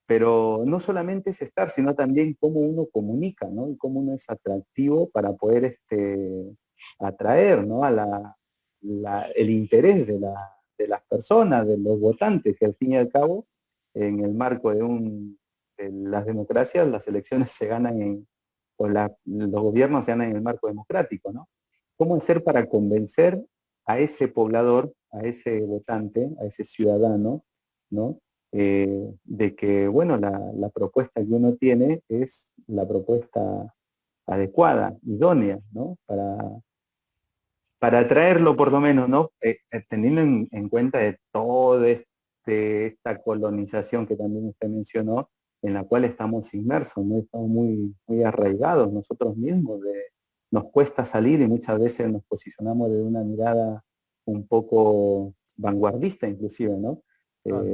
pero no solamente es estar, sino también cómo uno comunica, ¿no? Y cómo uno es atractivo para poder atraer, ¿no? El interés de las personas, de los votantes, que al fin y al cabo, en el marco de las democracias, las elecciones se ganan los gobiernos se ganan en el marco democrático, ¿no? ¿Cómo hacer para convencer a ese poblador, a ese votante, a ese ciudadano, ¿no? De que, bueno, la propuesta que uno tiene es la propuesta adecuada, idónea, ¿no? Para atraerlo por lo menos, ¿no? Teniendo en cuenta de toda esta colonización que también usted mencionó, en la cual estamos inmersos, ¿no? Estamos muy, muy arraigados nosotros mismos, nos cuesta salir y muchas veces nos posicionamos de una mirada un poco vanguardista inclusive, ¿no?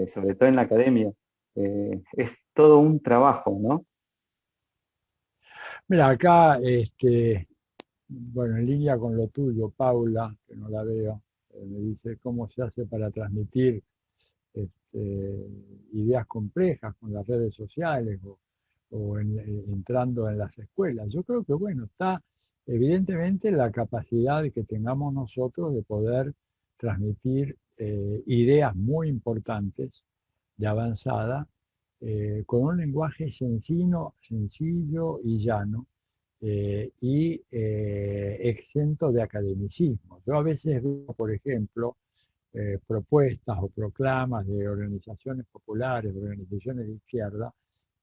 Sobre todo en la academia. Es todo un trabajo, ¿no? Mira, acá, bueno, en línea con lo tuyo, Paula, que no la veo, me dice cómo se hace para transmitir ideas complejas con las redes sociales o entrando en las escuelas. Yo creo que, bueno, está evidentemente la capacidad que tengamos nosotros de poder transmitir ideas muy importantes, de avanzada, con un lenguaje sencillo y llano, exento de academicismo. Yo a veces veo, por ejemplo, propuestas o proclamas de organizaciones populares, de organizaciones de izquierda,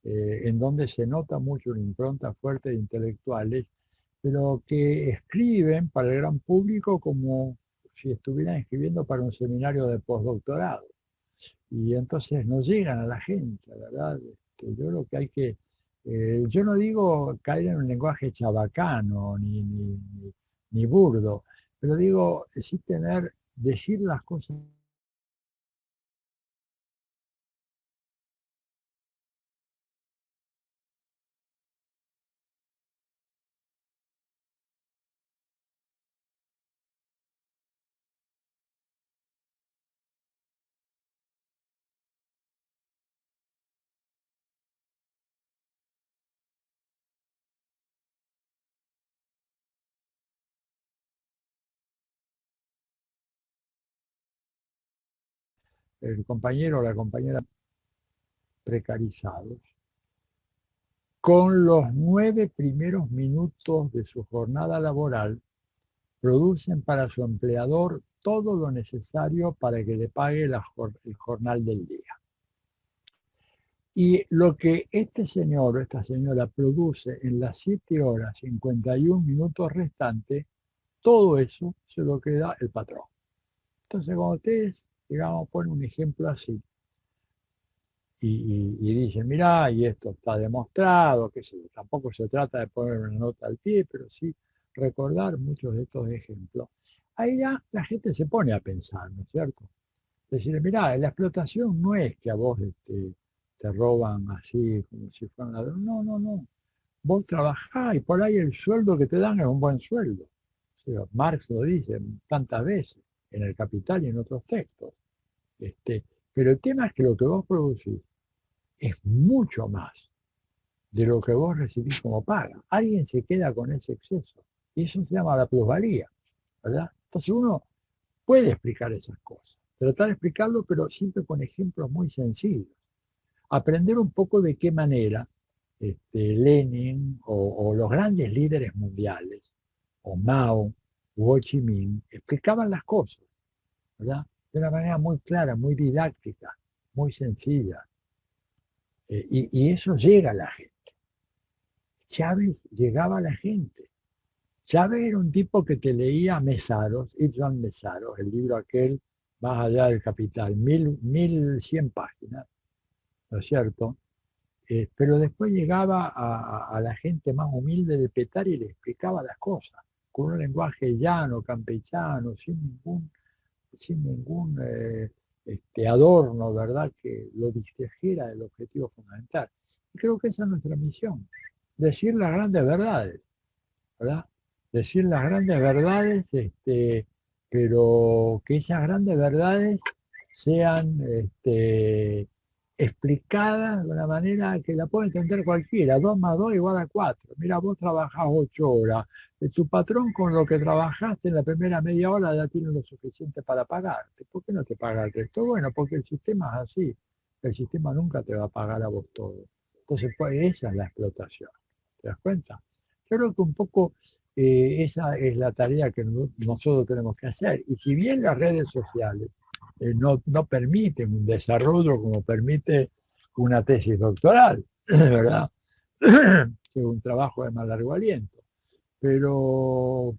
en donde se nota mucho una impronta fuerte de intelectuales, pero que escriben para el gran público como si estuvieran escribiendo para un seminario de postdoctorado. Y entonces no llegan a la gente, ¿verdad? Yo lo que hay que, yo no digo caer en un lenguaje chabacano ni burdo, pero digo, sí decir las cosas. El compañero o la compañera precarizados, con los 9 primeros minutos de su jornada laboral, producen para su empleador todo lo necesario para que le pague el jornal del día. Y lo que este señor o esta señora produce en las 7 horas 51 minutos restantes, todo eso se lo queda el patrón. Entonces, cuando ustedes, digamos, ponen un ejemplo así, y dicen, mirá, y esto está demostrado, que tampoco se trata de poner una nota al pie, pero sí recordar muchos de estos ejemplos, ahí ya la gente se pone a pensar, ¿no es cierto? Decir, mirá, la explotación no es que a vos te roban así como si fueran ladrones, no. Vos trabajás y por ahí el sueldo que te dan es un buen sueldo. Marx lo dice tantas veces, en El Capital y en otros textos. Pero el tema es que lo que vos producís es mucho más de lo que vos recibís como paga. Alguien se queda con ese exceso. Y eso se llama la plusvalía, ¿verdad? Entonces uno puede explicar esas cosas. Tratar de explicarlo, pero siempre con ejemplos muy sencillos. Aprender un poco de qué manera Lenin o los grandes líderes mundiales, o Mao, o Ho Chi Minh, explicaban las cosas, ¿verdad? De una manera muy clara, muy didáctica, muy sencilla. Y eso llega a la gente. Chávez llegaba a la gente. Chávez era un tipo que te leía Mesaros, Isvan Mesaros, el libro aquel, Más allá del capital, 1100 páginas, ¿no es cierto? Pero después llegaba a la gente más humilde de Petare y le explicaba las cosas, con un lenguaje llano, campechano, sin ningún adorno, ¿verdad?, que lo distrajera del objetivo fundamental. Y creo que esa es nuestra misión, decir las grandes verdades, ¿verdad? Decir las grandes verdades, pero que esas grandes verdades sean explicadas de una manera que la pueda entender cualquiera. 2 más 2 igual a 4. Mira, vos trabajás 8 horas. Tu patrón con lo que trabajaste en la primera media hora ya tiene lo suficiente para pagarte. ¿Por qué no te paga el resto? Bueno, porque el sistema es así. El sistema nunca te va a pagar a vos todo. Entonces, pues, esa es la explotación. ¿Te das cuenta? Yo creo que un poco esa es la tarea que nosotros tenemos que hacer. Y si bien las redes sociales no permiten un desarrollo como permite una tesis doctoral, ¿verdad? Que es un trabajo de más largo aliento. Pero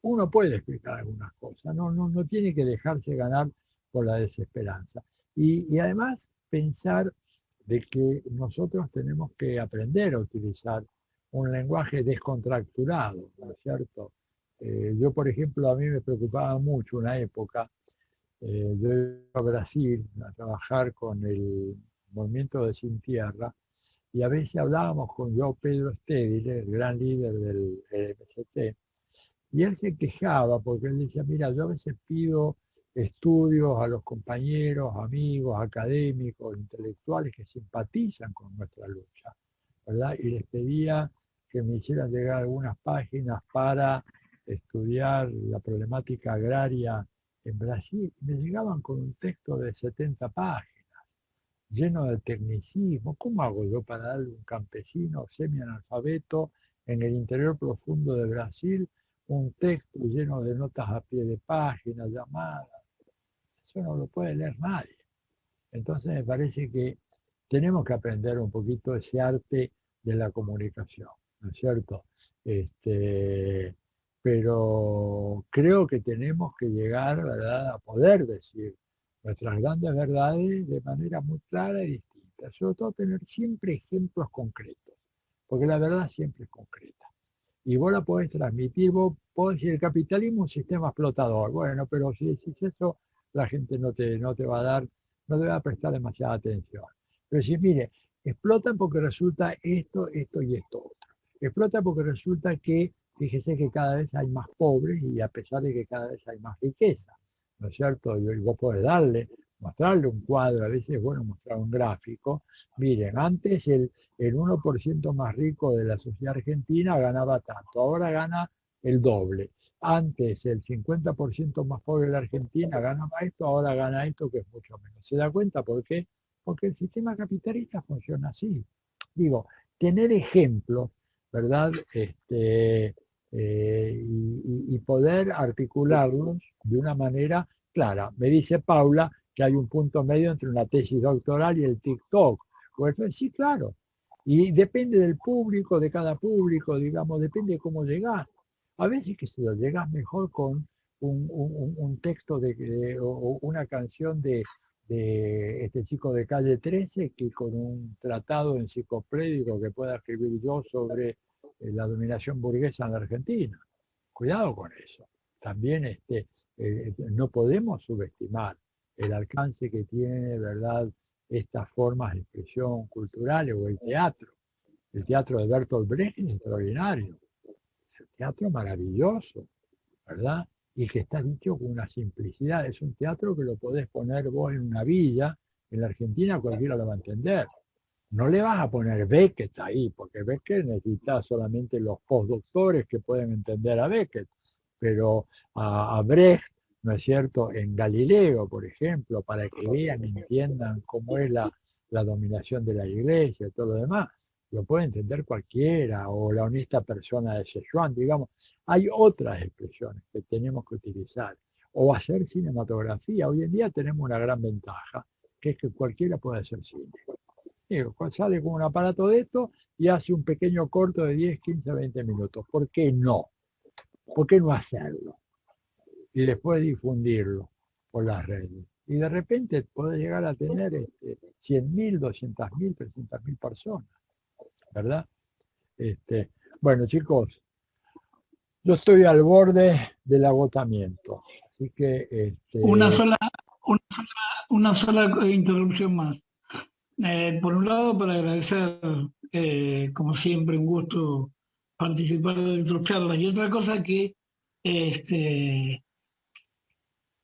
uno puede explicar algunas cosas, no tiene que dejarse ganar por la desesperanza. Y además pensar de que nosotros tenemos que aprender a utilizar un lenguaje descontracturado, ¿no es cierto? Yo, por ejemplo, a mí me preocupaba mucho una época, yo iba a Brasil a trabajar con el movimiento de Sin Tierra, y a veces hablábamos con João Pedro Stedile, el gran líder del MST, y él se quejaba porque él decía, mira, yo a veces pido estudios a los compañeros, amigos, académicos, intelectuales que simpatizan con nuestra lucha, ¿verdad? Y les pedía que me hicieran llegar algunas páginas para estudiar la problemática agraria en Brasil. Me llegaban con un texto de 70 páginas, lleno de tecnicismo. ¿Cómo hago yo para darle a un campesino semianalfabeto en el interior profundo de Brasil un texto lleno de notas a pie de página, llamadas? Eso no lo puede leer nadie. Entonces me parece que tenemos que aprender un poquito ese arte de la comunicación, ¿no es cierto? Pero creo que tenemos que llegar, ¿verdad?, a poder decir nuestras grandes verdades de manera muy clara y distinta. Sobre todo tener siempre ejemplos concretos, porque la verdad siempre es concreta. Y vos la podés transmitir, vos podés decir, el capitalismo es un sistema explotador. Bueno, pero si decís eso, la gente no te va a dar, no te va a prestar demasiada atención. Pero si, mire, explotan porque resulta esto, esto y esto otro. Explota porque resulta que, fíjese que cada vez hay más pobres y a pesar de que cada vez hay más riqueza, ¿no es cierto? Y vos podés mostrarle un cuadro, a veces es bueno mostrar un gráfico. Miren, antes el 1% más rico de la sociedad argentina ganaba tanto, ahora gana el doble. Antes el 50% más pobre de la Argentina ganaba esto, ahora gana esto, que es mucho menos. ¿Se da cuenta por qué? Porque el sistema capitalista funciona así. Digo, tener ejemplos, ¿verdad? Y poder articularlos de una manera clara. Me dice Paula que hay un punto medio entre una tesis doctoral y el TikTok. Pues sí, claro. Y depende del público, de cada público, digamos, depende de cómo llegás. A veces que se lo llegás mejor con un texto o una canción de este chico de Calle 13 que con un tratado enciclopédico que pueda escribir yo sobre la dominación burguesa en la Argentina. Cuidado con eso. También no podemos subestimar el alcance que tiene, ¿verdad?, estas formas de expresión culturales o el teatro. El teatro de Bertolt Brecht es extraordinario. Es un teatro maravilloso. ¿verdad? Y que está dicho con una simplicidad. Es un teatro que lo podés poner vos en una villa, en la Argentina cualquiera lo va a entender. No le vas a poner Beckett ahí, porque Beckett necesita solamente los postdoctores que pueden entender a Beckett, pero a Brecht, ¿no es cierto?, en Galileo, por ejemplo, para que vean, entiendan cómo es la dominación de la iglesia y todo lo demás, lo puede entender cualquiera, o la honesta persona de Sichuan, digamos. Hay otras expresiones que tenemos que utilizar, o hacer cinematografía. Hoy en día tenemos una gran ventaja, que es que cualquiera puede hacer cine. Digo, sale con un aparato de esto y hace un pequeño corto de 10, 15, 20 minutos. ¿Por qué no? ¿Por qué no hacerlo? Y después difundirlo por las redes. Y de repente puede llegar a tener 100.000, 200.000, 300.000 personas, ¿verdad? Bueno, chicos, yo estoy al borde del agotamiento. Así que... Una sola interrupción más. Por un lado, para agradecer, como siempre, un gusto participar de tus charlas. Y otra cosa que,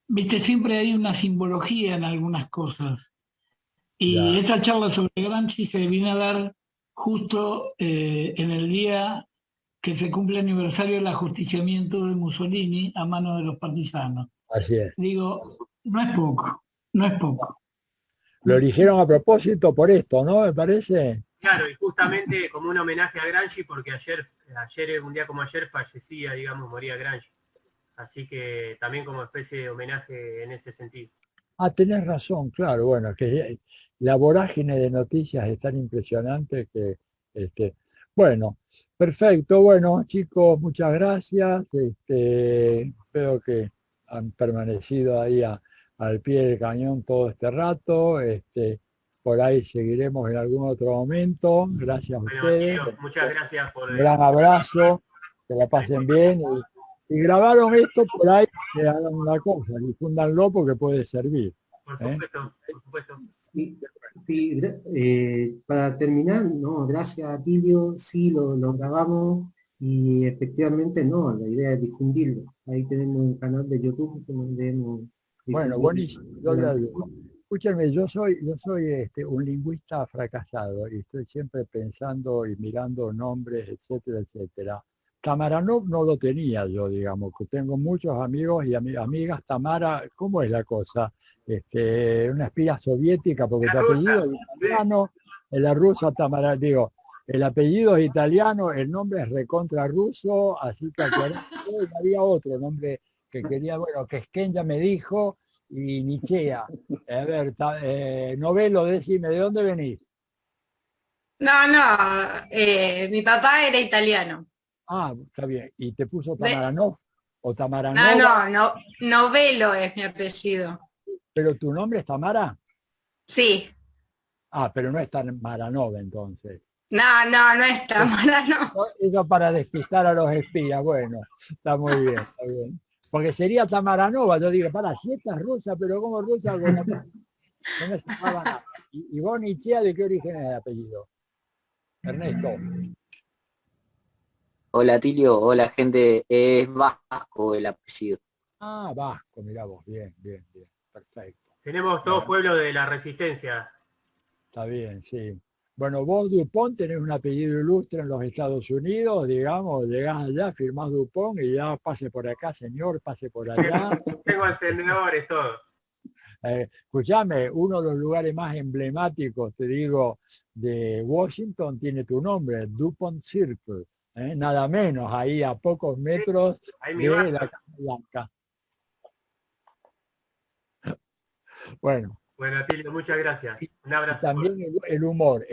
viste, siempre hay una simbología en algunas cosas. Y ya, esta charla sobre Gramsci se viene a dar justo en el día que se cumple el aniversario del ajusticiamiento de Mussolini a mano de los partisanos. así es. Digo, no es poco, no es poco. Lo eligieron a propósito por esto, ¿no? Me parece. Claro, y justamente como un homenaje a Gramsci, porque ayer, un día como ayer, fallecía, digamos, moría Gramsci. Así que también como especie de homenaje en ese sentido. Ah, tenés razón, claro, bueno, que la vorágine de noticias es tan impresionante que, bueno, perfecto, bueno, chicos, muchas gracias, espero que han permanecido ahí al pie del cañón todo este rato, por ahí seguiremos en algún otro momento, gracias a ustedes, Tío, muchas gracias por... un gran abrazo, que la pasen bien y grabaron esto por ahí, que hagan una cosa, difúndanlo porque puede servir. Por supuesto, por supuesto. Sí, sí, para terminar, no, gracias a Tilio, sí lo grabamos y efectivamente no, la idea es difundirlo. Ahí tenemos un canal de YouTube donde hemos Bueno, buenísimo, yo le ayudo. Escúchenme, yo soy un lingüista fracasado y estoy siempre pensando y mirando nombres, etcétera, etcétera. Tamaranov no lo tenía yo, digamos, que tengo muchos amigos y amigas. Tamara, ¿cómo es la cosa? Una espía soviética, porque tu apellido es italiano, la rusa Tamara, digo, el apellido es italiano, el nombre es recontra ruso, así que había otro nombre que quería, bueno, que Sken ya me dijo, y Nichea. A ver, Novelo, decime, ¿de dónde venís? No, mi papá era italiano. Ah, está bien. ¿Y te puso Tamaranov o Tamaranova? No, Novelo es mi apellido. ¿Pero tu nombre es Tamara? Sí. Ah, pero no es Tamaranov entonces. No es Tamara, no. Eso para despistar a los espías, bueno, está muy bien, está bien. Porque sería Tamaranova, yo digo, si esta es rusa, pero ¿cómo rusa? No me sacaba nada. ¿Y vos, Nichea, de qué origen es el apellido? Ernesto. Hola Tilio, hola gente, es Vasco el apellido. Ah, Vasco, mirá vos, bien, perfecto. Tenemos todos pueblos de la Resistencia. Está bien, sí. Bueno, vos, Dupont, tenés un apellido ilustre en los Estados Unidos, digamos, llegás allá, firmás Dupont y ya pase por acá, señor, pase por allá. Tengo encendedores, todo. Escuchame, uno de los lugares más emblemáticos, te digo, de Washington tiene tu nombre, Dupont Circle, nada menos, ahí a pocos metros de la Casa Blanca. Bueno. Bueno, Tilio, muchas gracias. Un abrazo. También el humor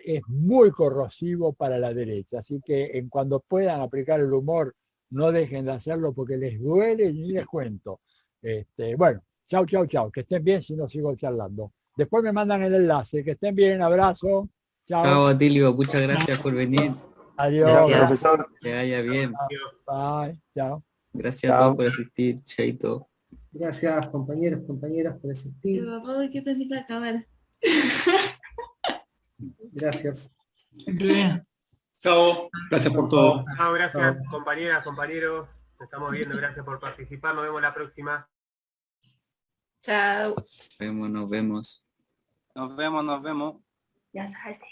es muy corrosivo para la derecha, así que cuando puedan aplicar el humor, no dejen de hacerlo porque les duele y ni les cuento. Bueno, chau, que estén bien si no sigo charlando. Después me mandan el enlace, que estén bien, abrazo. Chao. Chao Atilio, muchas gracias por venir. Adiós. Gracias, profesor. que vaya bien. Bye, chao. Gracias a todos por asistir, chaito. Gracias, compañeros, compañeras, por asistir. ¿Qué prendí la cámara? Gracias. Bien. Chao, gracias por todo. Chao, gracias, compañeras, compañeros. Nos estamos viendo, gracias por participar. Nos vemos la próxima. Chao. Nos vemos. Nos vemos, nos vemos. Ya salte.